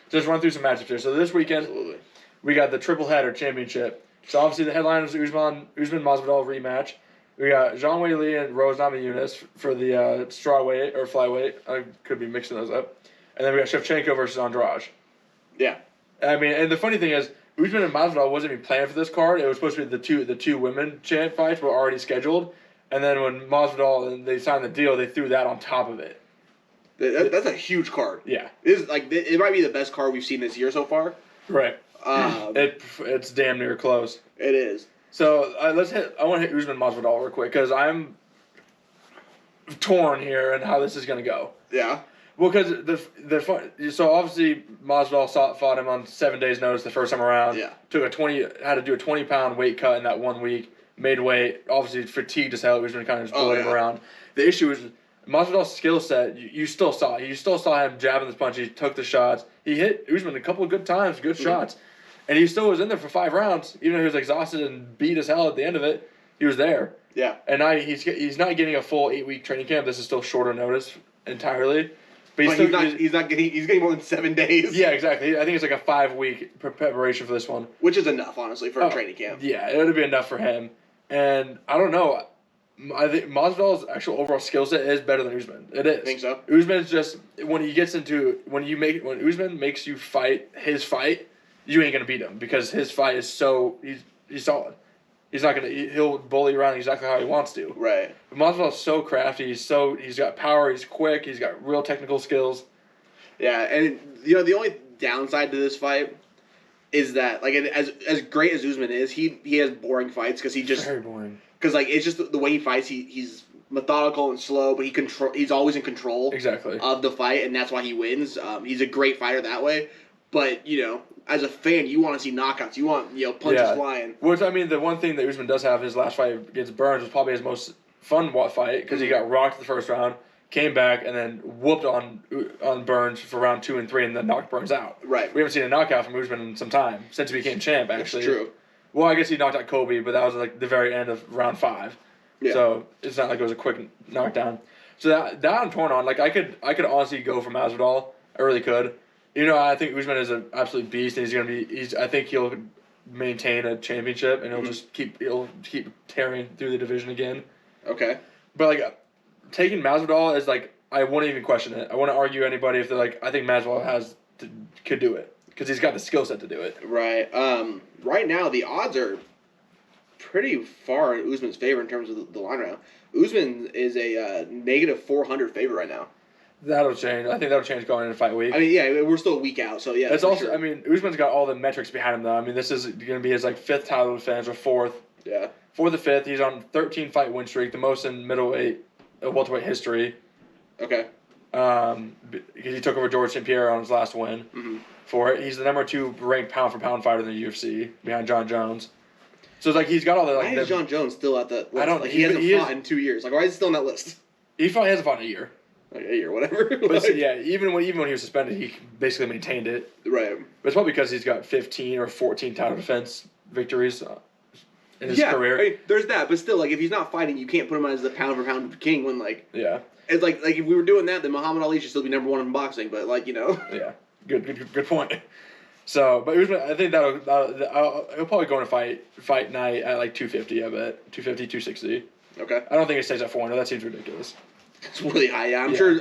Speaker 2: So just run through some matchups here. So this weekend, we got the triple header championship. So obviously the headline is Usman Masvidal rematch. We got Zhang Weili and Rose Namajunas for the strawweight or flyweight. I could be mixing those up. And then we got Shevchenko versus Andrade.
Speaker 1: Yeah.
Speaker 2: I mean, and the funny thing is, Usman and Masvidal wasn't even planned for this card. It was supposed to be the two women champ fights were already scheduled. And then when Masvidal and they signed the deal, they threw that on top of it.
Speaker 1: That's a huge card.
Speaker 2: Yeah.
Speaker 1: It might be the best card we've seen this year so far.
Speaker 2: Right. It's damn near close.
Speaker 1: It is.
Speaker 2: So I want to hit Usman Masvidal real quick because I'm torn here and how this is going to go.
Speaker 1: Yeah.
Speaker 2: Well, because so obviously Masvidal fought him on 7 days' notice the first time around.
Speaker 1: Yeah.
Speaker 2: Had to do a 20-pound weight cut in that 1 week. Made weight. Obviously fatigued as hell. He was kind of just bullying him around. The issue is Masvidal's skill set. You still saw it. You still saw him jabbing the punch. He took the shots. He hit Usman a couple of good times, good shots, and he still was in there for 5 rounds. Even though he was exhausted and beat as hell at the end of it, he was there.
Speaker 1: Yeah.
Speaker 2: And now he's not getting a full 8-week training camp. This is still shorter notice entirely. But
Speaker 1: he's getting more than 7 days.
Speaker 2: Yeah, exactly. I think it's like a 5-week preparation for this one,
Speaker 1: which is enough, honestly, for a training camp.
Speaker 2: Yeah, it would be enough for him. And I don't know. I think Masvidal's actual overall skill set is better than Usman. It is.
Speaker 1: I think so.
Speaker 2: Usman's just when Usman makes you fight his fight, you ain't gonna beat him because his fight is he's solid. He'll bully around exactly how he wants to.
Speaker 1: Right.
Speaker 2: But Masvidal's so crafty. He's got power. He's quick. He's got real technical skills.
Speaker 1: Yeah, and the only downside to this fight is that as great as Usman is, he has boring fights because
Speaker 2: very boring.
Speaker 1: Because it's just the way he fights. He's methodical and slow, but he's always in control.
Speaker 2: Exactly.
Speaker 1: Of the fight, and that's why he wins. He's a great fighter that way, but as a fan, you want to see knockouts. You want punches flying.
Speaker 2: Which the one thing that Usman does have, his last fight against Burns was probably his most fun fight because he got rocked the first round, came back, and then whooped on Burns for round 2 and 3, and then knocked Burns out.
Speaker 1: Right.
Speaker 2: We haven't seen a knockout from Usman in some time since he became champ. Actually,
Speaker 1: that's true.
Speaker 2: Well, I guess he knocked out Kobe, but that was the very end of round 5. Yeah. So it's not like it was a quick knockdown. So that I'm torn on. I could honestly go for Masvidal. I really could. I think Usman is an absolute beast, and I think he'll maintain a championship, and he'll keep tearing through the division again.
Speaker 1: Okay.
Speaker 2: But taking Masvidal is I wouldn't even question it. I wouldn't argue anybody if they're I think Masvidal could do it because he's got the skill set to do it.
Speaker 1: Right. Right now the odds are pretty far in Usman's favor in terms of the line right now. Usman is a negative 400 favorite right now.
Speaker 2: That'll change. I think that'll change going into fight week.
Speaker 1: We're still a week out, so yeah.
Speaker 2: It's also, sure. Usman's got all the metrics behind him, though. This is going to be his 5th title defense or 4th.
Speaker 1: Yeah.
Speaker 2: 4th or 5th. He's on 13-fight win streak, the most in welterweight history.
Speaker 1: Okay.
Speaker 2: Because he took over George St. Pierre on his last win for it. He's the number 2 ranked pound-for-pound fighter in the UFC, behind John Jones. So it's he's got all the...
Speaker 1: Why is John Jones still at the list?
Speaker 2: I don't know.
Speaker 1: He hasn't fought in 2 years. Why is he still on that list?
Speaker 2: He hasn't fought in a year.
Speaker 1: A year, whatever.
Speaker 2: But even when he was suspended, he basically maintained it.
Speaker 1: Right.
Speaker 2: But it's probably because he's got 15 or 14 title defense victories in his career.
Speaker 1: There's that, but still, if he's not fighting, you can't put him as the pound for pound king when
Speaker 2: Yeah.
Speaker 1: It's like if we were doing that, then Muhammad Ali should still be number 1 in boxing. But
Speaker 2: Yeah. Good point. So, but I think he'll probably go in a fight night at 250. I bet 250, 260.
Speaker 1: Okay.
Speaker 2: I don't think it stays at 400. That seems ridiculous.
Speaker 1: It's really high. Yeah, I'm sure.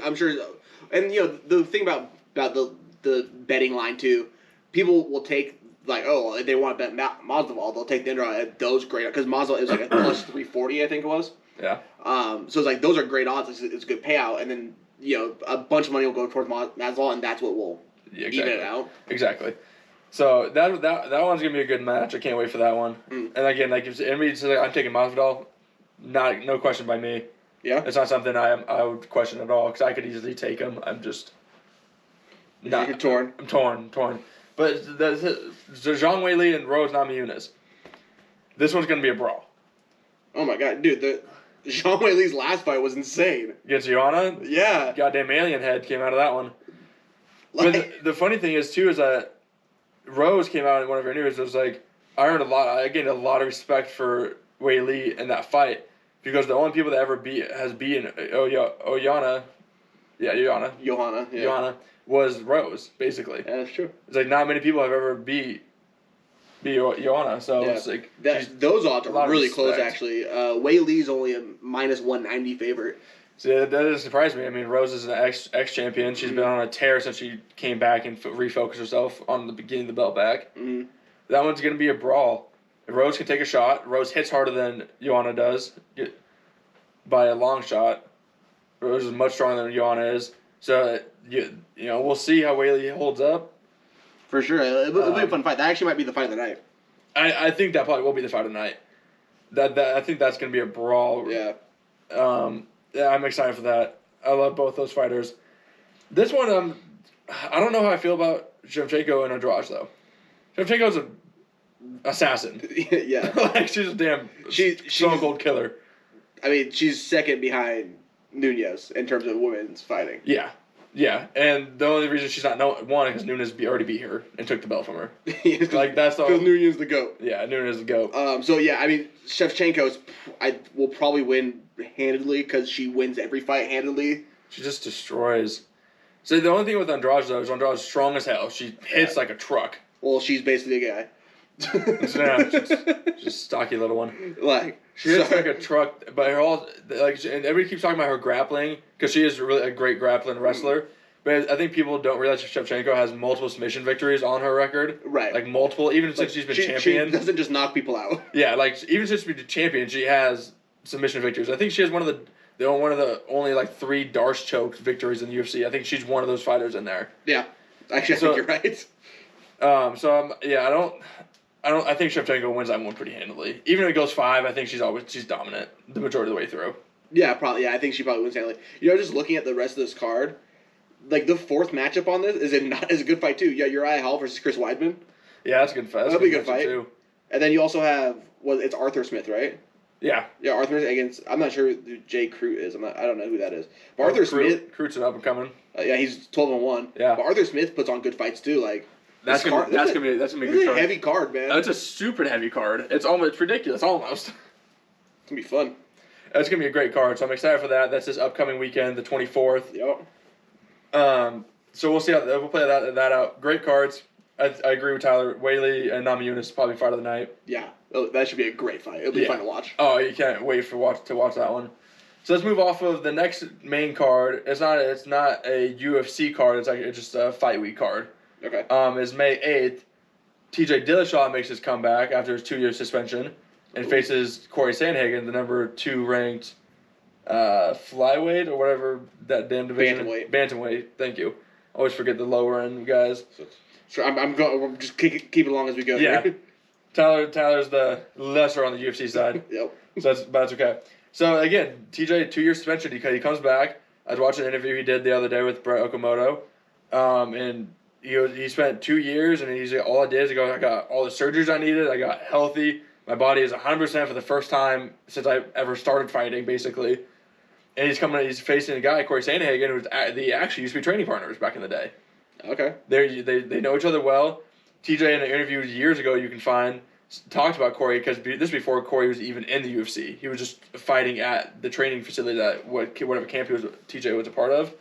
Speaker 1: And the thing about the betting line too, people will take if they want to bet Masvidal, they'll take the under at those great because Masvidal is a plus 340, I think it was.
Speaker 2: Yeah.
Speaker 1: So it's those are great odds. It's a good payout, and then a bunch of money will go towards Masvidal, and that's what will even it out.
Speaker 2: Exactly. So that one's gonna be a good match. I can't wait for that one. And again, if anybody says I'm taking Masvidal, no question by me.
Speaker 1: Yeah.
Speaker 2: It's not something I would question at all because I could easily take him. I'm just
Speaker 1: not. You're torn.
Speaker 2: I'm torn. But the Zhang Weili and Rose Namajunas. This one's gonna be a brawl.
Speaker 1: Oh my god, dude! The Zhang Weili's last fight was insane.
Speaker 2: Against Joanna?
Speaker 1: Yeah.
Speaker 2: Goddamn alien head came out of that one. But the funny thing is too is that Rose came out in one of her interviews. It was I gained a lot of respect for Weili in that fight. Because the only people that ever has beaten Joanna was Rose, basically.
Speaker 1: Yeah, that's true.
Speaker 2: It's not many people have ever beat Joanna, so it's
Speaker 1: those odds are really close, actually. Weili's only a minus 190 favorite.
Speaker 2: So that doesn't surprise me. Rose is an ex-champion. She's been on a tear since she came back and refocused herself on getting the belt back. Mm-hmm. That one's going to be a brawl. Rose can take a shot. Rose hits harder than Joanna does by a long shot. Rose is much stronger than Joanna is. So, we'll see how Weili holds up.
Speaker 1: For sure. It'll be a fun fight. That actually might be the fight of the night.
Speaker 2: I think that probably will be the fight of the night. I think that's going to be a brawl.
Speaker 1: Yeah.
Speaker 2: I'm excited for that. I love both those fighters. This one, I don't know how I feel about Shevchenko and Andrade though. Shevchenko's an assassin.
Speaker 1: Yeah,
Speaker 2: like she's a damn stone cold killer.
Speaker 1: I mean, she's second behind Nunez in terms of women's fighting.
Speaker 2: Yeah. Yeah, and the only reason she's not one is because Nunez already beat her and took the belt from her. Like that's all.
Speaker 1: Because Nunez is the GOAT.
Speaker 2: Yeah, Nunez is the GOAT.
Speaker 1: So yeah, I mean, Shevchenko will probably win handedly because she wins every fight handedly.
Speaker 2: She just destroys. So the only thing with Andrade though is Andrade's strong as hell. She hits like a truck.
Speaker 1: Well, she's basically a guy.
Speaker 2: Yeah, just stocky little one.
Speaker 1: Like
Speaker 2: she hits like a truck, but her and everybody keeps talking about her grappling because she is really a great grappling wrestler. But I think people don't realize that Shevchenko has multiple submission victories on her record.
Speaker 1: Right.
Speaker 2: Like multiple, even since she's been champion.
Speaker 1: She doesn't just knock people out.
Speaker 2: Yeah, like even since she's been champion, she has submission victories. I think she has one of the only like 3 Darce choke victories in the UFC. I think she's one of those fighters in there.
Speaker 1: Yeah, actually, I think you're right.
Speaker 2: I think Shevchenko wins that one pretty handily. Even if it goes 5, I think she's dominant the majority of the way through.
Speaker 1: Yeah, probably. Yeah, I think she probably wins handily. Just looking at the rest of this card, like the 4th matchup on this is a good fight too. Yeah, Uriah Hall versus Chris Weidman.
Speaker 2: Yeah, that's a good fight.
Speaker 1: That'll be a good fight too. And then you also have it's Arthur Smith, right?
Speaker 2: Yeah.
Speaker 1: Yeah, Arthur Smith against. I'm not sure who Jay Crute is. I don't know who that is. But Arthur Smith.
Speaker 2: Crute's an up and coming.
Speaker 1: Yeah, he's 12-1.
Speaker 2: Yeah.
Speaker 1: But Arthur Smith puts on good fights too. Like.
Speaker 2: That's gonna be a good card.
Speaker 1: A heavy card, man.
Speaker 2: That's a super heavy card. It's ridiculous, almost.
Speaker 1: It's gonna be fun.
Speaker 2: It's gonna be a great card, so I'm excited for that. That's this upcoming weekend, the 24th.
Speaker 1: Yep.
Speaker 2: So we'll see we'll play that out. Great cards. I agree with Tyler. Whaley and Namajunas probably fight of the night.
Speaker 1: Yeah, that should be a great fight. It'll be fun to watch.
Speaker 2: Oh, you can't wait to watch that one. So let's move off of the next main card. It's not a UFC card. It's just a fight week card.
Speaker 1: Okay.
Speaker 2: Is May 8th. TJ Dillashaw makes his comeback after his 2-year suspension and faces Corey Sandhagen, the number 2 ranked flyweight or whatever that damn division. Bantamweight. Thank you. Always forget the lower end guys.
Speaker 1: So I'm going. We'll just keep it along as we go.
Speaker 2: Yeah.
Speaker 1: Here.
Speaker 2: Tyler's the lesser on the UFC side.
Speaker 1: Yep.
Speaker 2: So that's okay. So again, TJ 2-year suspension. He comes back. I was watching an interview he did the other day with Brett Okamoto, and he spent 2 years, and he's like, all I did is I got all the surgeries I needed. I got healthy. My body is 100% for the first time since I ever started fighting, basically. And he's facing a guy, Corey Sandhagen, who actually used to be training partners back in the day.
Speaker 1: Okay.
Speaker 2: They know each other well. TJ in an interview years ago you can find talked about Corey because this was before Corey was even in the UFC. He was just fighting at the training facility that whatever camp TJ was a part of.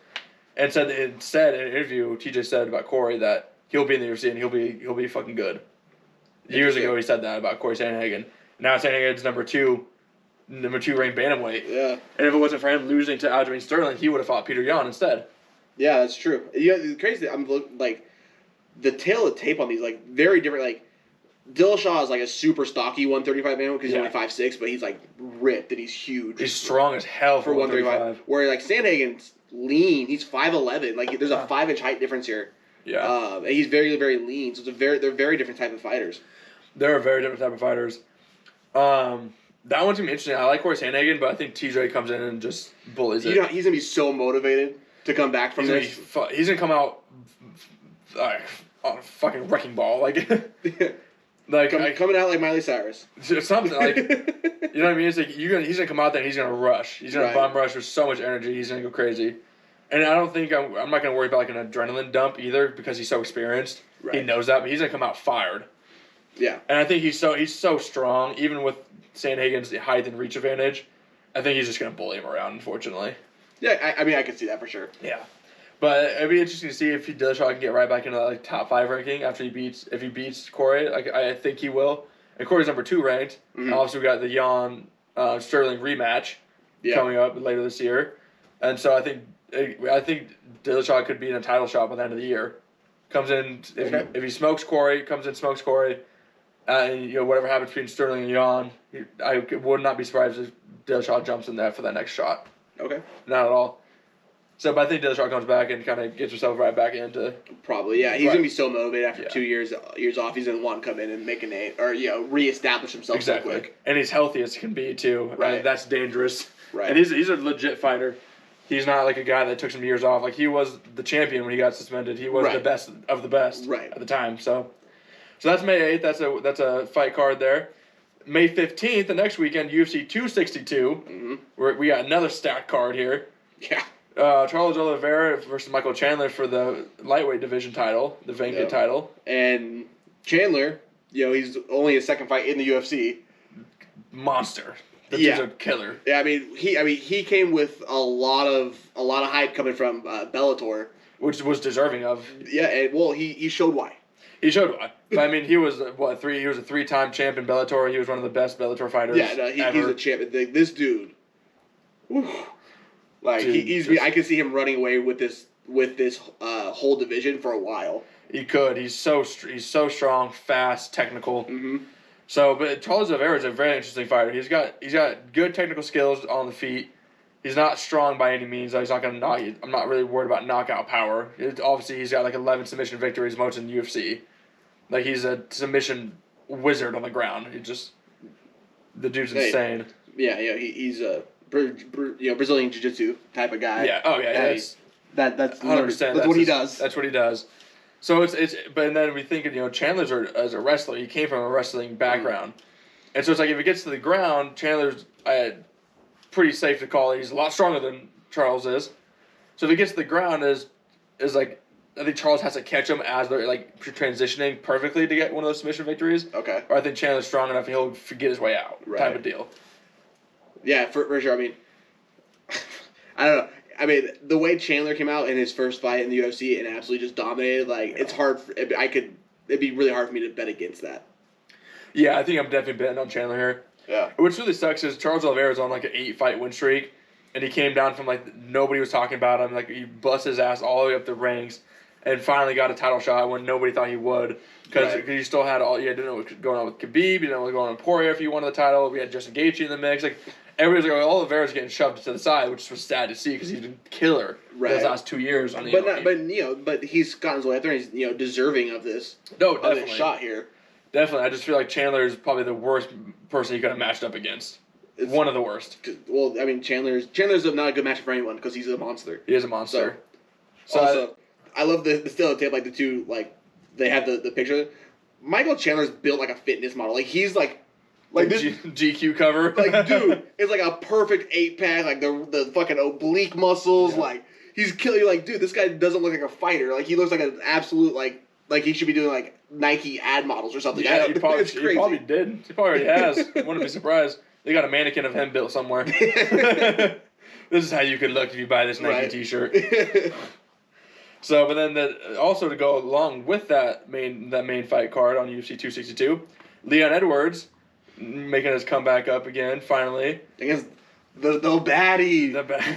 Speaker 2: And said in an interview, TJ said about Corey that he'll be in the UFC and he'll be fucking good. Years ago, he said that about Corey Sandhagen. Now Sandhagen's number 2 ranked bantamweight.
Speaker 1: Yeah.
Speaker 2: And if it wasn't for him losing to Aljamain Sterling, he would have fought Peter Yan instead.
Speaker 1: Yeah, that's true. The crazy thing, I'm like the tail of the tape on these like very different. Like Dillashaw is like a super stocky 135 bantamweight because he's only 5'6", but he's like ripped and he's huge.
Speaker 2: He's strong as hell for 135.
Speaker 1: Where like Sandhagen's lean. He's 5'11". Like there's a 5-inch height difference here.
Speaker 2: Yeah.
Speaker 1: And he's very, very lean. So they're very different type of fighters.
Speaker 2: They're a very different type of fighters. That one's gonna be interesting. I like Corey Sandhagen, but I think TJ comes in and just bullies it.
Speaker 1: He's gonna be so motivated to come back from this.
Speaker 2: He's gonna come out on a fucking wrecking ball, like
Speaker 1: coming out like Miley Cyrus.
Speaker 2: Something like you know what I mean. It's like he's gonna come out there and he's gonna rush. He's gonna bum rush with so much energy. He's gonna go crazy. And I don't think I'm not gonna worry about like an adrenaline dump either because he's so experienced. Right. He knows that, but he's gonna come out fired.
Speaker 1: Yeah.
Speaker 2: And I think he's so strong, even with Sandhagen's height and reach advantage. I think he's just gonna bully him around, unfortunately.
Speaker 1: Yeah, I mean I could see that for sure.
Speaker 2: Yeah. But it'd be interesting to see if Dillashaw can get right back into like top 5 ranking after if he beats Corey. Like I think he will. And Corey's number 2 ranked. Mm-hmm. Also, we got the Yan Sterling rematch coming up later this year, and so I think Dillashaw could be in a title shot by the end of the year. Comes in if he smokes Corey, smokes Corey, and whatever happens between Sterling and Yan, I would not be surprised if Dillashaw jumps in there for that next shot.
Speaker 1: Okay.
Speaker 2: Not at all. So, but I think Dillashaw comes back and kind of gets himself right back into.
Speaker 1: Probably, yeah. He's gonna be so motivated after 2 years off. He's gonna want to come in and make a name or reestablish himself
Speaker 2: exactly. So quick. And he's healthy as can be too.
Speaker 1: Right.
Speaker 2: I mean, that's dangerous.
Speaker 1: Right.
Speaker 2: And he's a legit fighter. He's not like a guy that took some years off. Like, he was the champion when he got suspended. He was the best of the best at the time. So that's May 8th. That's a fight card there. May 15th, the next weekend, UFC 262. Mm-hmm. We got another stacked card here.
Speaker 1: Yeah.
Speaker 2: Charlo Vera versus Michael Chandler for the lightweight division title, the vacant title.
Speaker 1: And Chandler, he's only his second fight in the UFC.
Speaker 2: Monster. The dude's a killer.
Speaker 1: Yeah, I mean he came with a lot of hype coming from Bellator,
Speaker 2: which was deserving of.
Speaker 1: Yeah, and he showed why.
Speaker 2: He showed why. But, I mean, he was he was a 3-time champion Bellator. He was one of the best Bellator fighters. Yeah, no,
Speaker 1: he's a champion. This dude, I could see him running away with this whole division for a while.
Speaker 2: He could. He's so strong, fast, technical. Mm-hmm. So, but Charlo Vera is a very interesting fighter. He's got good technical skills on the feet. He's not strong by any means. He's not going to knock you. I'm not really worried about knockout power. Obviously, he's got 11 submission victories, most in the UFC. Like, he's a submission wizard on the ground. The dude's insane.
Speaker 1: Yeah, he's a Brazilian Jiu-Jitsu type of guy.
Speaker 2: Yeah. Oh yeah.
Speaker 1: That's 100%. That's what he does.
Speaker 2: That's what he does. So but then we think Chandler's as a wrestler. He came from a wrestling background, and so it's like if it gets to the ground, Chandler's pretty safe to call. He's a lot stronger than Charles is. So if he gets to the ground, is like I think Charles has to catch him as they're transitioning perfectly to get one of those submission victories.
Speaker 1: Okay.
Speaker 2: Or I think Chandler's strong enough he'll get his way out. Right. Type of deal.
Speaker 1: Yeah, for sure. I mean, I don't know. I mean, the way Chandler came out in his first fight in the UFC and absolutely just dominated, it's hard. It'd be really hard for me to bet against that.
Speaker 2: Yeah, I think I'm definitely betting on Chandler here.
Speaker 1: Yeah.
Speaker 2: Which really sucks is Charles Oliveira's on an 8-fight win streak, and he came down from nobody was talking about him. He busted his ass all the way up the ranks, and finally got a title shot when nobody thought he would. Because you still had you didn't know what was going on with Khabib, you didn't know what was going on with Poirier if he won the title. We had Justin Gaethje in the mix. Everybody's Oliveira's getting shoved to the side, which was sad to see because he's been killer his last 2 years on the
Speaker 1: But he's gotten his way out there. And he's deserving of this.
Speaker 2: No, definitely.
Speaker 1: Of this shot here.
Speaker 2: Definitely, I just feel like Chandler is probably the worst person he could have matched up against. One of the worst.
Speaker 1: Well, I mean, Chandler's not a good match for anyone because he's a monster.
Speaker 2: He is a monster.
Speaker 1: So also, I love the stereotype. The two they have the picture. Michael Chandler's built like a fitness model. He's this
Speaker 2: GQ cover.
Speaker 1: Dude, it's like a perfect 8-pack. The fucking oblique muscles. Yeah. He's killing you. Dude, this guy doesn't look like a fighter. He looks like an absolute like he should be doing Nike ad models or something.
Speaker 2: Yeah, he probably did. He probably already has. Wouldn't be surprised. They got a mannequin of him built somewhere. This is how you could look if you buy this Nike T-shirt. So, but then also to go along with that main fight card on UFC 262, Leon Edwards making his comeback up again finally
Speaker 1: against the baddie,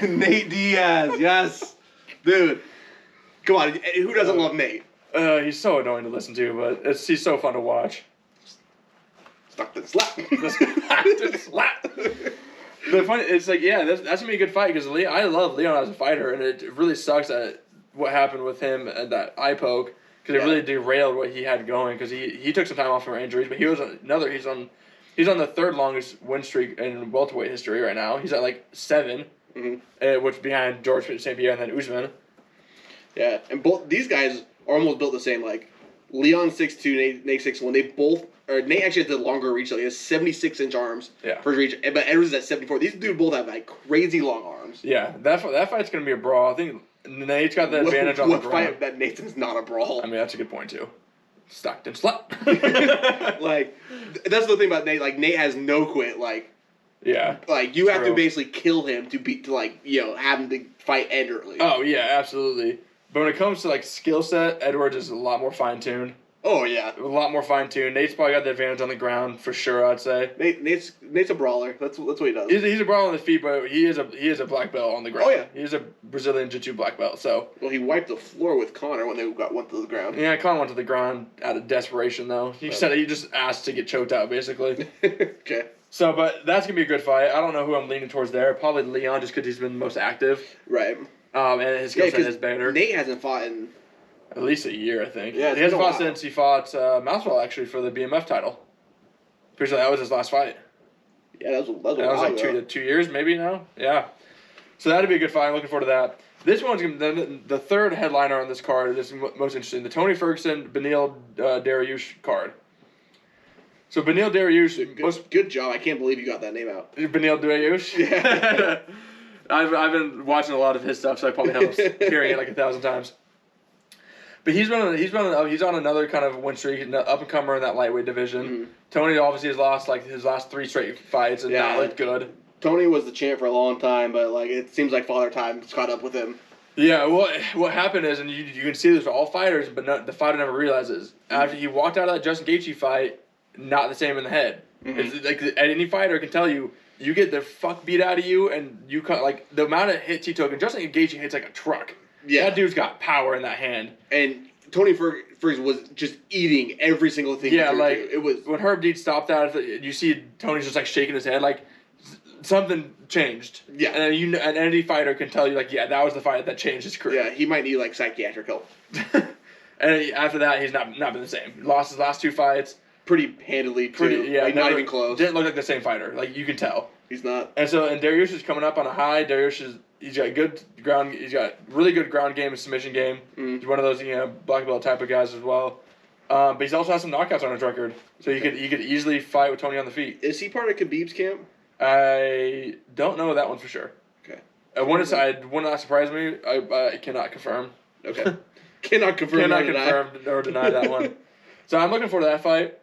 Speaker 1: Nate Diaz. Yes, dude. Come on, who doesn't love Nate?
Speaker 2: He's so annoying to listen to, but he's so fun to watch.
Speaker 1: Stuck to the slap.
Speaker 2: The funny, it's that's gonna be a good fight because I love Leon as a fighter, and it really sucks that what happened with him at that eye poke because it really derailed what he had going because he took some time off from injuries, but he's on the third longest win streak in welterweight history right now. He's at 7, which behind George St. Pierre and then Usman. Yeah, and both these guys are almost built the same. Leon 6'2", Nate 6'1". Nate actually has the longer reach. He has 76-inch arms for his reach, but Edwards is at 74. These dudes both have crazy long arms. Yeah, that fight's gonna be a brawl. I think Nate's got the advantage on the ground. What fight that Nathan's not a brawl? I mean, that's a good point too. Stockton slut. That's the thing about Nate. Nate has no quit. You have to basically kill him to have him to fight end early. Oh yeah, absolutely. But when it comes to skill set, Edwards is a lot more fine tuned. Oh yeah, a lot more fine tuned. Nate's probably got the advantage on the ground for sure. I'd say Nate's a brawler. That's what he does. He's a brawler on the feet, but he is a black belt on the ground. Oh yeah, he's a Brazilian Jiu-Jitsu black belt. So he wiped the floor with Connor when they went to the ground. Yeah, Connor went to the ground out of desperation though. He said he just asked to get choked out basically. Okay. So, but that's gonna be a good fight. I don't know who I'm leaning towards there. Probably Leon, just because he's been the most active. Right. And his skill set is better. Nate hasn't fought in at least a year, I think. Yeah, he hasn't fought since he fought Masvidal actually for the BMF title. Pretty sure that was his last fight. Yeah, that was 2 years maybe now. Yeah. So that'd be a good fight. I'm looking forward to that. This one's the third headliner on this card. This is most interesting. The Tony Ferguson, Beneil Dariush card. So Beneil Dariush...
Speaker 1: Good job. I can't believe you got that name out.
Speaker 2: Beneil Dariush?
Speaker 1: Yeah.
Speaker 2: I've been watching a lot of his stuff, so I probably helps hearing it like 1,000 times. But he's on another kind of win streak, up and comer in that lightweight division. Mm-hmm. Tony obviously has lost like his last 3 straight fights and not looked good.
Speaker 1: Tony was the champ for a long time, but like it seems like Father Time's caught up with him.
Speaker 2: Yeah, well, what happened is, and you can see this for all fighters, but the fighter never realizes. After he walked out of that Justin Gaethje fight, not the same in the head. Mm-hmm. It's like any fighter can tell you, you get the fuck beat out of you, and you like the amount of hits he took, and Justin Gaethje hits like a truck. Yeah, that dude's got power in that hand.
Speaker 1: And Tony Ferguson was just eating every single thing.
Speaker 2: Yeah, like it was when Herb Dean stopped that, you see Tony's just like shaking his head, like something changed.
Speaker 1: Yeah,
Speaker 2: and any fighter can tell you, like, yeah, that was the fight that changed his career.
Speaker 1: Yeah, he might need like psychiatric help.
Speaker 2: And after that, he's not been the same. Lost his last 2 fights
Speaker 1: pretty handily. Yeah, like not even close.
Speaker 2: Didn't look like the same fighter. Like you can tell.
Speaker 1: He's not.
Speaker 2: And Dariush is coming up on a high. He's got good ground. He's got really good ground game and submission game. Mm. He's one of those black belt type of guys as well. But he's also has some knockouts on his record, so he could easily fight with Tony on the feet.
Speaker 1: Is he part of Khabib's camp?
Speaker 2: I don't know that one for sure.
Speaker 1: Okay.
Speaker 2: Wouldn't that surprise me? I cannot confirm.
Speaker 1: Okay. Cannot confirm
Speaker 2: or deny that one. So I'm looking forward to that fight.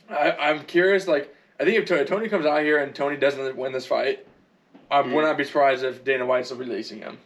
Speaker 2: I'm curious. Like I think if Tony comes out here and Tony doesn't win this fight, I would not be surprised if Dana White's releasing him.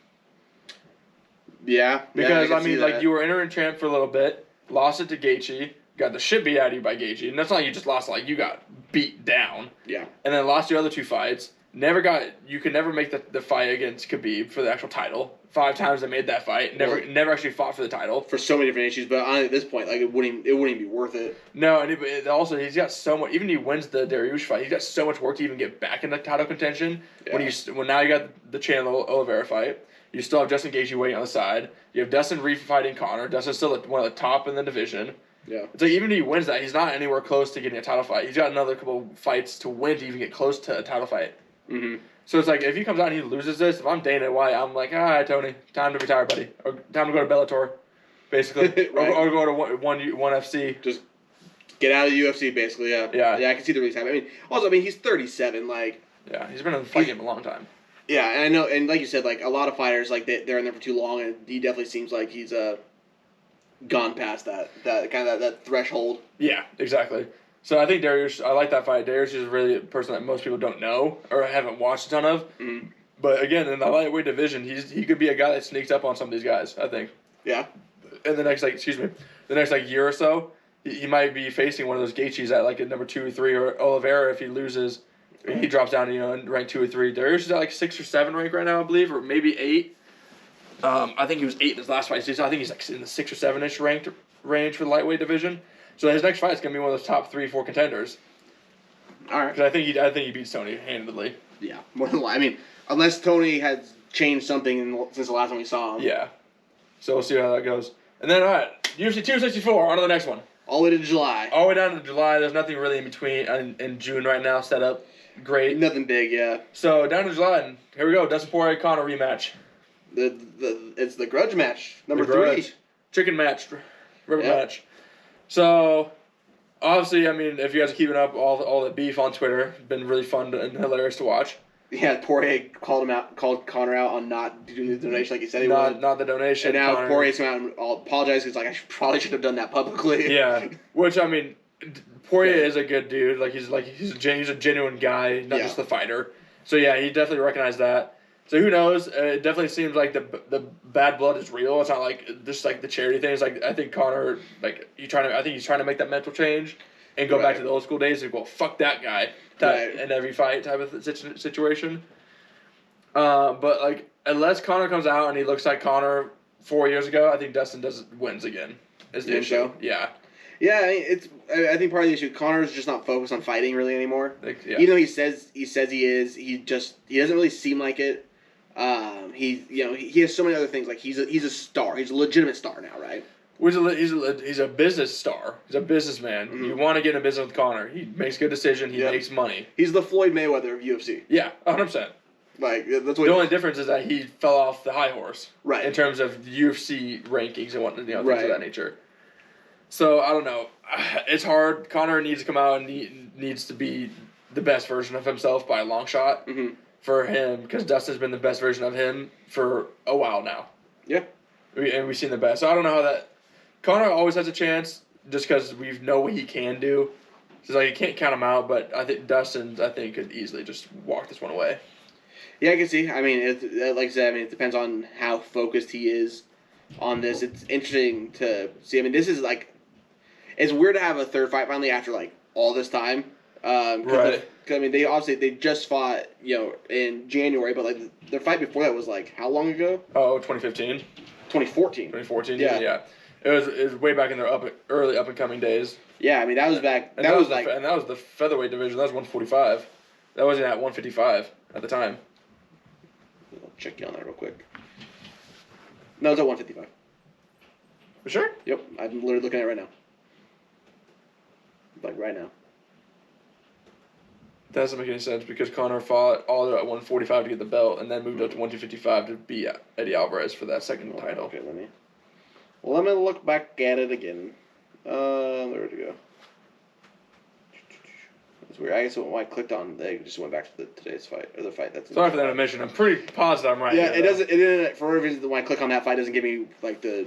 Speaker 1: Yeah.
Speaker 2: Because, I mean, like, you were interim champ for a little bit, lost it to Gaethje, got the shit beat out of you by Gaethje, and that's not like you just lost, like, you got beat down.
Speaker 1: Yeah.
Speaker 2: And then lost your other 2 fights. You could never make the fight against Khabib for the actual title. 5 times they made that fight. Never actually fought for the title.
Speaker 1: For so many different issues, but at this point, like, it wouldn't even be worth it.
Speaker 2: No, and also, he's got so much, even if he wins the Dariush fight, he's got so much work to even get back in the title contention. Yeah. When now you got the Chandler Oliveira fight, you still have Justin Gaethje waiting on the side. You have Dustin Reed fighting Conor. Dustin's still one of the top in the division.
Speaker 1: Yeah.
Speaker 2: It's like even if he wins that, he's not anywhere close to getting a title fight. He's got another couple fights to win to even get close to a title fight.
Speaker 1: Mm-hmm.
Speaker 2: So it's like, if he comes out and he loses this, if I'm Dana White, I'm like, all right, Tony, time to retire, buddy. Or time to go to Bellator, basically.
Speaker 1: Right.
Speaker 2: or go to one FC.
Speaker 1: Just get out of the UFC, basically, yeah. Yeah, I can see the release time. I mean, he's 37, like...
Speaker 2: Yeah, he's been in the fight game a long time.
Speaker 1: Yeah, and I know, and like you said, like, a lot of fighters, like, they're in there for too long, and he definitely seems like he's gone past that kind of that threshold.
Speaker 2: Yeah, exactly. So I think Dariush, I like that fight. Dariush is really a person that most people don't know or haven't watched a ton of. Mm-hmm. But again, in the lightweight division, he could be a guy that sneaks up on some of these guys, I think.
Speaker 1: Yeah.
Speaker 2: In the next year or so, he might be facing one of those Gaethjes at like at number 2 or 3, or Oliveira if he loses, he drops down in rank 2 or 3. Dariush is at like 6 or 7 rank right now, I believe, or maybe 8. I think he was 8 in his last fight. So I think he's like in the 6 or 7-ish ranked range for the lightweight division. So his next fight is gonna be one of those top 3-4 contenders.
Speaker 1: All right.
Speaker 2: Because I think he beats Tony handedly.
Speaker 1: Yeah, more than likely. I mean, unless Tony has changed something since the last time we saw him.
Speaker 2: Yeah. So we'll see how that goes. And then, all right, UFC 264. On to the next one.
Speaker 1: All the way to July.
Speaker 2: All the way down to July. There's nothing really in between. In June right now, set up great.
Speaker 1: Nothing big, yeah.
Speaker 2: So down to July, and here we go. Dustin Poirier Conor rematch.
Speaker 1: It's the grudge match number 3.
Speaker 2: Chicken match, rubber match. So, obviously, I mean, if you guys are keeping up all the beef on Twitter, it's been really fun and hilarious to watch.
Speaker 1: Yeah, Poirier called Conor out on not doing the donation like he said he would.
Speaker 2: Not the donation.
Speaker 1: And now Poirier's come out and apologized because like I probably should have done that publicly.
Speaker 2: Yeah, which I mean, Poirier is a good dude. He's a genuine guy, not just the fighter. So yeah, he definitely recognized that. So who knows? It definitely seems like the bad blood is real. It's not like just like the charity thing. It's like I think Conor he's trying to make that mental change and go back to the old school days and go fuck that guy in every fight type of situation. But like unless Conor comes out and he looks like Conor 4 years ago, I think Dustin wins again. Is the issue? Yeah.
Speaker 1: Yeah, I think part of the issue, Conor's just not focused on fighting really anymore. Even though he says he is, he doesn't really seem like it. He has so many other things. Like he's a star. He's a legitimate star now, right?
Speaker 2: He's a business star. He's a businessman. Mm-hmm. You want to get in business with Conor. He makes good decisions. He makes money.
Speaker 1: He's the Floyd Mayweather of UFC.
Speaker 2: Yeah, 100%.
Speaker 1: Like that's what.
Speaker 2: The only difference is that he fell off the high horse,
Speaker 1: Right.
Speaker 2: In terms of UFC rankings and things of
Speaker 1: Right.
Speaker 2: that nature. So I don't know. It's hard. Conor needs to come out and needs to be the best version of himself by a long shot for him, because Dustin's been the best version of him for a while now.
Speaker 1: Yeah.
Speaker 2: And we've seen the best. So I don't know how that. Conor always has a chance just because we know what he can do. So like you can't count him out, but I think Dustin could easily just walk this one away.
Speaker 1: Yeah, I can see. I mean, like I said, it depends on how focused he is on this. It's interesting to see. I mean, this is like, it's weird to have a third fight finally after like all this time.
Speaker 2: Right.
Speaker 1: I mean, they just fought in January, but like their fight before that was like how long ago?
Speaker 2: Oh, 2015.
Speaker 1: 2014.
Speaker 2: 2014. Yeah. It was way back in their early up and coming days.
Speaker 1: Yeah, I mean that was back.
Speaker 2: And that was the featherweight division. That was 145. That wasn't at 155 at the time.
Speaker 1: I'll check you on that real quick. No, it's at 155.
Speaker 2: For sure?
Speaker 1: Yep, I'm literally looking at it right now. Like right now.
Speaker 2: That doesn't make any sense because Conor fought all the way at 145 to get the belt and then moved up to 155 to beat Eddie Alvarez for that second title.
Speaker 1: Okay, let me look back at it again. There we go. It's weird. I guess when I clicked on, they just went back to today's fight or the fight. That's
Speaker 2: sorry for that omission. I'm pretty positive I'm right.
Speaker 1: Yeah, it doesn't. It didn't. For whatever reason, when I click on that fight, it doesn't give me like the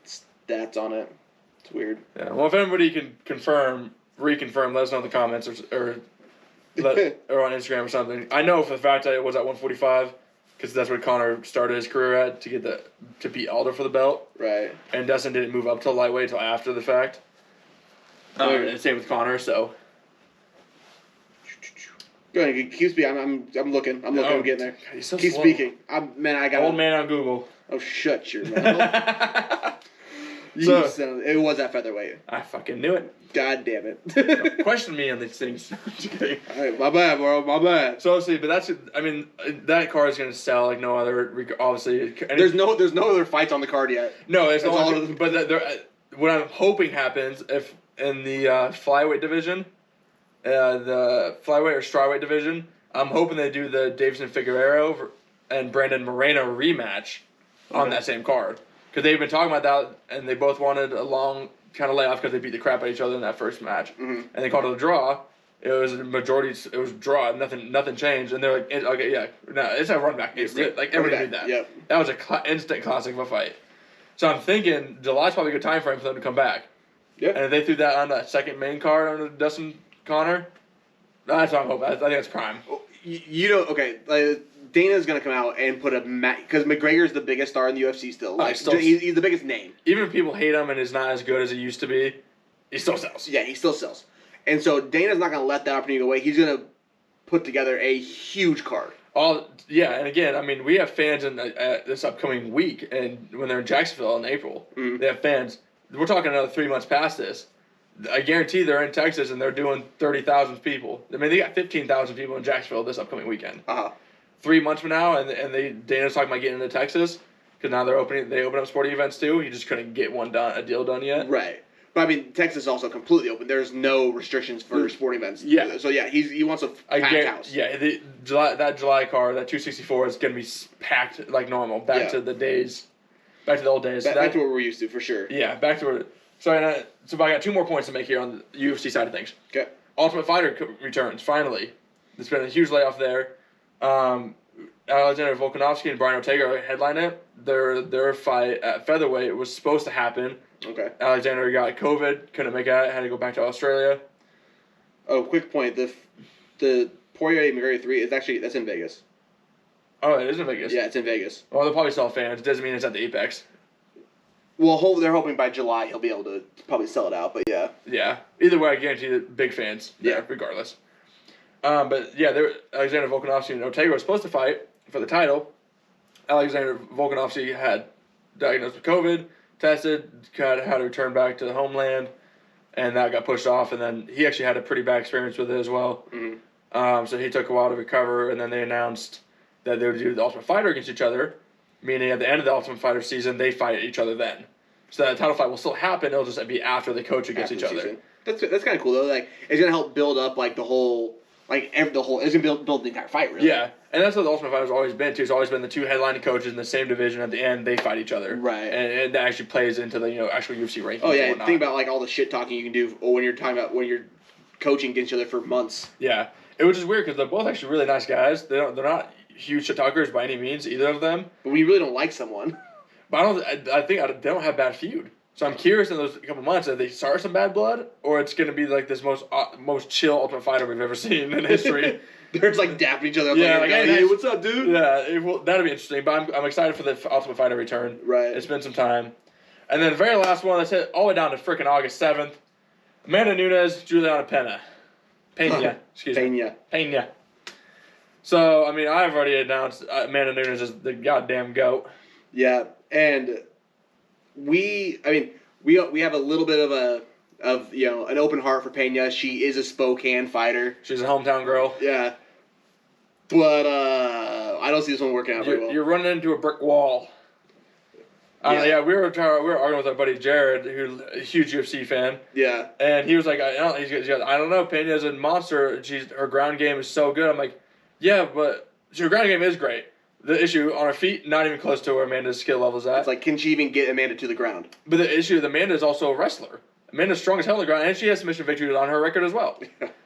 Speaker 1: stats on it. It's weird.
Speaker 2: Yeah. Well, if anybody can reconfirm, let us know in the comments or on Instagram or something. I know for the fact that it was at 145 because that's where Conor started his career at to beat Aldo for the belt.
Speaker 1: Right.
Speaker 2: And Dustin didn't move up to lightweight until after the fact. And same with Conor. So.
Speaker 1: Go ahead. Keep speaking. I'm looking. I'm getting there.
Speaker 2: He's so
Speaker 1: Keep
Speaker 2: slow.
Speaker 1: speaking. I got
Speaker 2: old man on Google.
Speaker 1: Oh, shut your mouth. It was at featherweight.
Speaker 2: I fucking knew it.
Speaker 1: God damn it.
Speaker 2: Question me on these things. Just kidding.
Speaker 1: All right, my bad, bro. My bad.
Speaker 2: So see, but that card is gonna sell like no other. Obviously,
Speaker 1: there's no other fights on the card yet.
Speaker 2: No, there's no. But what I'm hoping happens if in the flyweight division, the flyweight or strawweight division, I'm hoping they do the Davison Figueiredo and Brandon Moreno rematch on that same card. Because they've been talking about that, and they both wanted a long kind of layoff because they beat the crap out of each other in that first match. Mm-hmm. And they called it a draw. It was a majority. It was a draw. Nothing changed. And they're like, okay, yeah, no, it's a run back. Like everybody knew that.
Speaker 1: Yep.
Speaker 2: That was an instant classic of a fight. So I'm thinking July's probably a good time frame for them to come back.
Speaker 1: Yeah.
Speaker 2: And if they threw that on that second main card on Dustin Conor, that's what I'm hoping. I think that's prime.
Speaker 1: Okay. Dana's gonna come out and put because McGregor's the biggest star in the UFC still. Like, he's the biggest name.
Speaker 2: Even if people hate him and is not as good as he used to be, he still sells.
Speaker 1: Yeah, he still sells. And so Dana's not gonna let that opportunity go away. He's gonna put together a huge card.
Speaker 2: And again, we have fans in this upcoming week, and when they're in Jacksonville in April, they have fans. We're talking another 3 months past this. I guarantee they're in Texas and they're doing 30,000 people. I mean, they got 15,000 people in Jacksonville this upcoming weekend. 3 months from now, and Dana's talking about getting into Texas because now they open up sporting events too. He just couldn't get a deal done yet.
Speaker 1: Right, but I mean Texas is also completely open. There's no restrictions for sporting events.
Speaker 2: Yeah.
Speaker 1: So yeah, he wants a packed house.
Speaker 2: Yeah, that July card, that 264 is gonna be packed like normal. Back to the old days.
Speaker 1: Back to what we're used to for sure.
Speaker 2: Yeah, back to where. So I got 2 more points to make here on the UFC side of things.
Speaker 1: Okay.
Speaker 2: Ultimate Fighter returns finally. There's been a huge layoff there. Alexander Volkanovski and Brian Ortega headline it. Their fight at featherweight was supposed to happen.
Speaker 1: Okay.
Speaker 2: Alexander got COVID, couldn't make it, had to go back to Australia.
Speaker 1: Oh, quick point. The Poirier McGregor 3 that's in Vegas.
Speaker 2: Oh, it is in Vegas?
Speaker 1: Yeah, it's in Vegas.
Speaker 2: Well, they'll probably sell fans. It doesn't mean it's at the Apex.
Speaker 1: Well, they're hoping by July he'll be able to probably sell it out, but yeah.
Speaker 2: Yeah. Either way, I guarantee that big fans there, regardless. But yeah, Alexander Volkanovski and Ortega were supposed to fight for the title. Alexander Volkanovski had diagnosed with COVID, tested, had to return back to the homeland, and that got pushed off. And then he actually had a pretty bad experience with it as well. Mm-hmm. So he took a while to recover, and then they announced that they would do the Ultimate Fighter against each other, meaning at the end of the Ultimate Fighter season, they fight each other then. So that title fight will still happen. It'll just be after they coach against each other.
Speaker 1: That's kind of cool though. Like it's gonna help build up like the whole. It's gonna build the entire fight, really.
Speaker 2: Yeah, And that's what the Ultimate Fighter's always been, too. It's always been the two headlining coaches in the same division. At the end, they fight each other.
Speaker 1: Right.
Speaker 2: And that actually plays into the, actual UFC rankings.
Speaker 1: Oh, yeah. Think about, like, all the shit talking you can do when you're talking about when you're coaching against each other for months.
Speaker 2: Yeah. It was just weird because they're both actually really nice guys. They're not huge shit talkers by any means, either of them.
Speaker 1: But when you really don't like someone.
Speaker 2: But I think they don't have bad feud. So I'm curious in those couple months if they start some bad blood, or it's going to be like this most chill Ultimate Fighter we've ever seen in history.
Speaker 1: They're just like dapping each other up.
Speaker 2: Yeah,
Speaker 1: hey, what's up, dude?
Speaker 2: Yeah, that'd be interesting. But I'm excited for the Ultimate Fighter return.
Speaker 1: Right.
Speaker 2: It's been some time. And then the very last one, let's hit all the way down to freaking August 7th. Amanda Nunes, Juliana Pena. Excuse me. Pena. So, I mean, I've already announced Amanda Nunes is the goddamn GOAT.
Speaker 1: Yeah, and we have a little bit of an open heart for Pena. She is a Spokane fighter.
Speaker 2: She's a hometown girl.
Speaker 1: Yeah. But I don't see this one working out very well.
Speaker 2: You're running into a brick wall. We were arguing with our buddy Jared, who's a huge UFC fan.
Speaker 1: Yeah.
Speaker 2: And he was like, I don't know, Pena's a monster. Her ground game is so good. I'm like, yeah, but her ground game is great. The issue on her feet, not even close to where Amanda's skill level's at.
Speaker 1: It's like, can she even get Amanda to the ground?
Speaker 2: But the issue is Amanda is also a wrestler. Amanda's strong as hell on the ground, and she has submission victories on her record as well.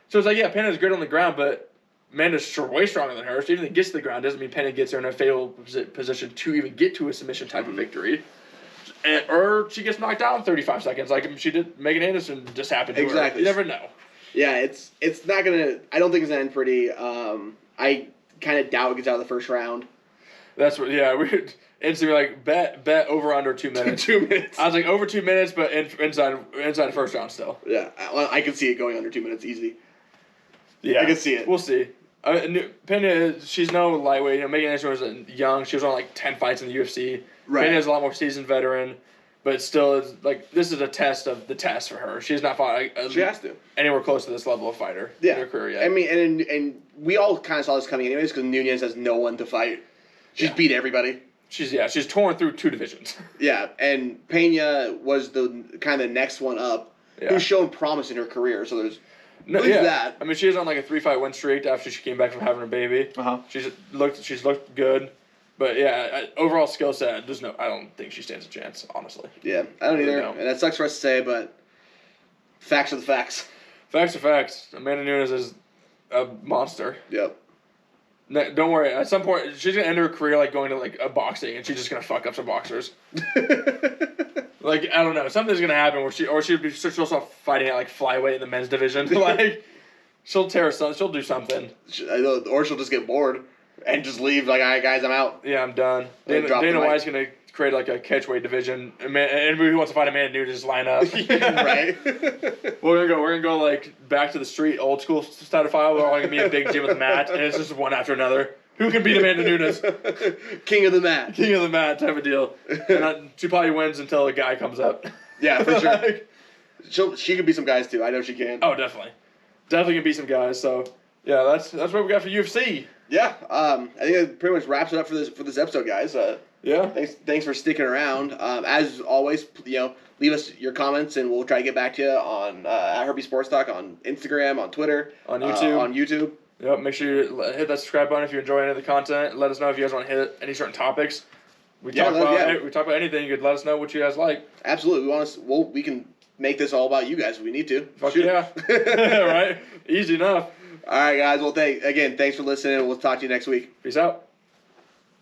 Speaker 2: So it's like, yeah, Pena's good on the ground, but Amanda's way stronger than her. So even if it gets to the ground, doesn't mean Pena gets her in a favorable position to even get to a submission type of victory. Or she gets knocked out in 35 seconds, like she did Megan Anderson just happened to her.
Speaker 1: Exactly.
Speaker 2: You never know.
Speaker 1: Yeah, it's not gonna. I don't think it's gonna end pretty. I kind of doubt it gets out of the first round.
Speaker 2: That's what. Yeah, we instantly like bet over under 2 minutes.
Speaker 1: 2 minutes.
Speaker 2: I was like over 2 minutes, but inside the first round still.
Speaker 1: Yeah, I can see it going under 2 minutes easy.
Speaker 2: Yeah,
Speaker 1: I can see it.
Speaker 2: We'll see. Pena, she's no lightweight. Megan Anderson was young. She was on like 10 fights in the UFC.
Speaker 1: Right.
Speaker 2: Pena is a lot more seasoned veteran, but still is like this is a test of the test for her. She's not fought.
Speaker 1: She has to
Speaker 2: anywhere close to this level of fighter in her career yet.
Speaker 1: I mean, and we all kind of saw this coming anyways because Nunes has no one to fight. She's beat everybody.
Speaker 2: She's torn through 2 divisions.
Speaker 1: Yeah, and Pena was the kind of the next one up, who's shown promise in her career. So there's that.
Speaker 2: I mean, she was on like a 3-fight win streak after she came back from having a baby. She's looked good, but overall skill set. I don't think she stands a chance, honestly.
Speaker 1: Yeah, I don't either, and that sucks for us to say, but facts are the facts.
Speaker 2: Facts are facts. Amanda Nunes is a monster.
Speaker 1: Yep.
Speaker 2: Don't worry. At some point, she's gonna end her career like going to like a boxing, and she's just gonna fuck up some boxers. Like I don't know, something's gonna happen where she'll start fighting at like flyweight in the men's division. Like she'll tear something. She'll do something.
Speaker 1: Or she'll just get bored and just leave. Like, all right, guys, I'm out.
Speaker 2: Yeah, I'm done. Dana White's gonna create like a catchweight division. Anybody who wants to fight Amanda Nunes just line up.
Speaker 1: Right.
Speaker 2: We're gonna go like back to the street, old school style. We're all gonna be in a big gym with a mat, and it's just one after another. Who can beat Amanda Nunes?
Speaker 1: King of the mat.
Speaker 2: King of the mat type of deal. And she probably wins until a guy comes up.
Speaker 1: Yeah, for sure. She could beat some guys too. I know she can.
Speaker 2: Oh, definitely. Definitely can beat some guys. So yeah, that's what we got for UFC.
Speaker 1: Yeah. I think that pretty much wraps it up for this episode, guys.
Speaker 2: Yeah.
Speaker 1: Thanks for sticking around. As always, leave us your comments and we'll try to get back to you on at Herbie Sports Talk on Instagram, on Twitter,
Speaker 2: on YouTube. Yep. Make sure you hit that subscribe button if you enjoy any of the content. Let us know if you guys want to hit any certain topics. We talk about anything. You could let us know what you guys like.
Speaker 1: Absolutely. We can make this all about you guys if we need to.
Speaker 2: Fuck yeah. Right? Easy enough.
Speaker 1: All right, guys. Well, thanks for listening. We'll talk to you next week.
Speaker 2: Peace out.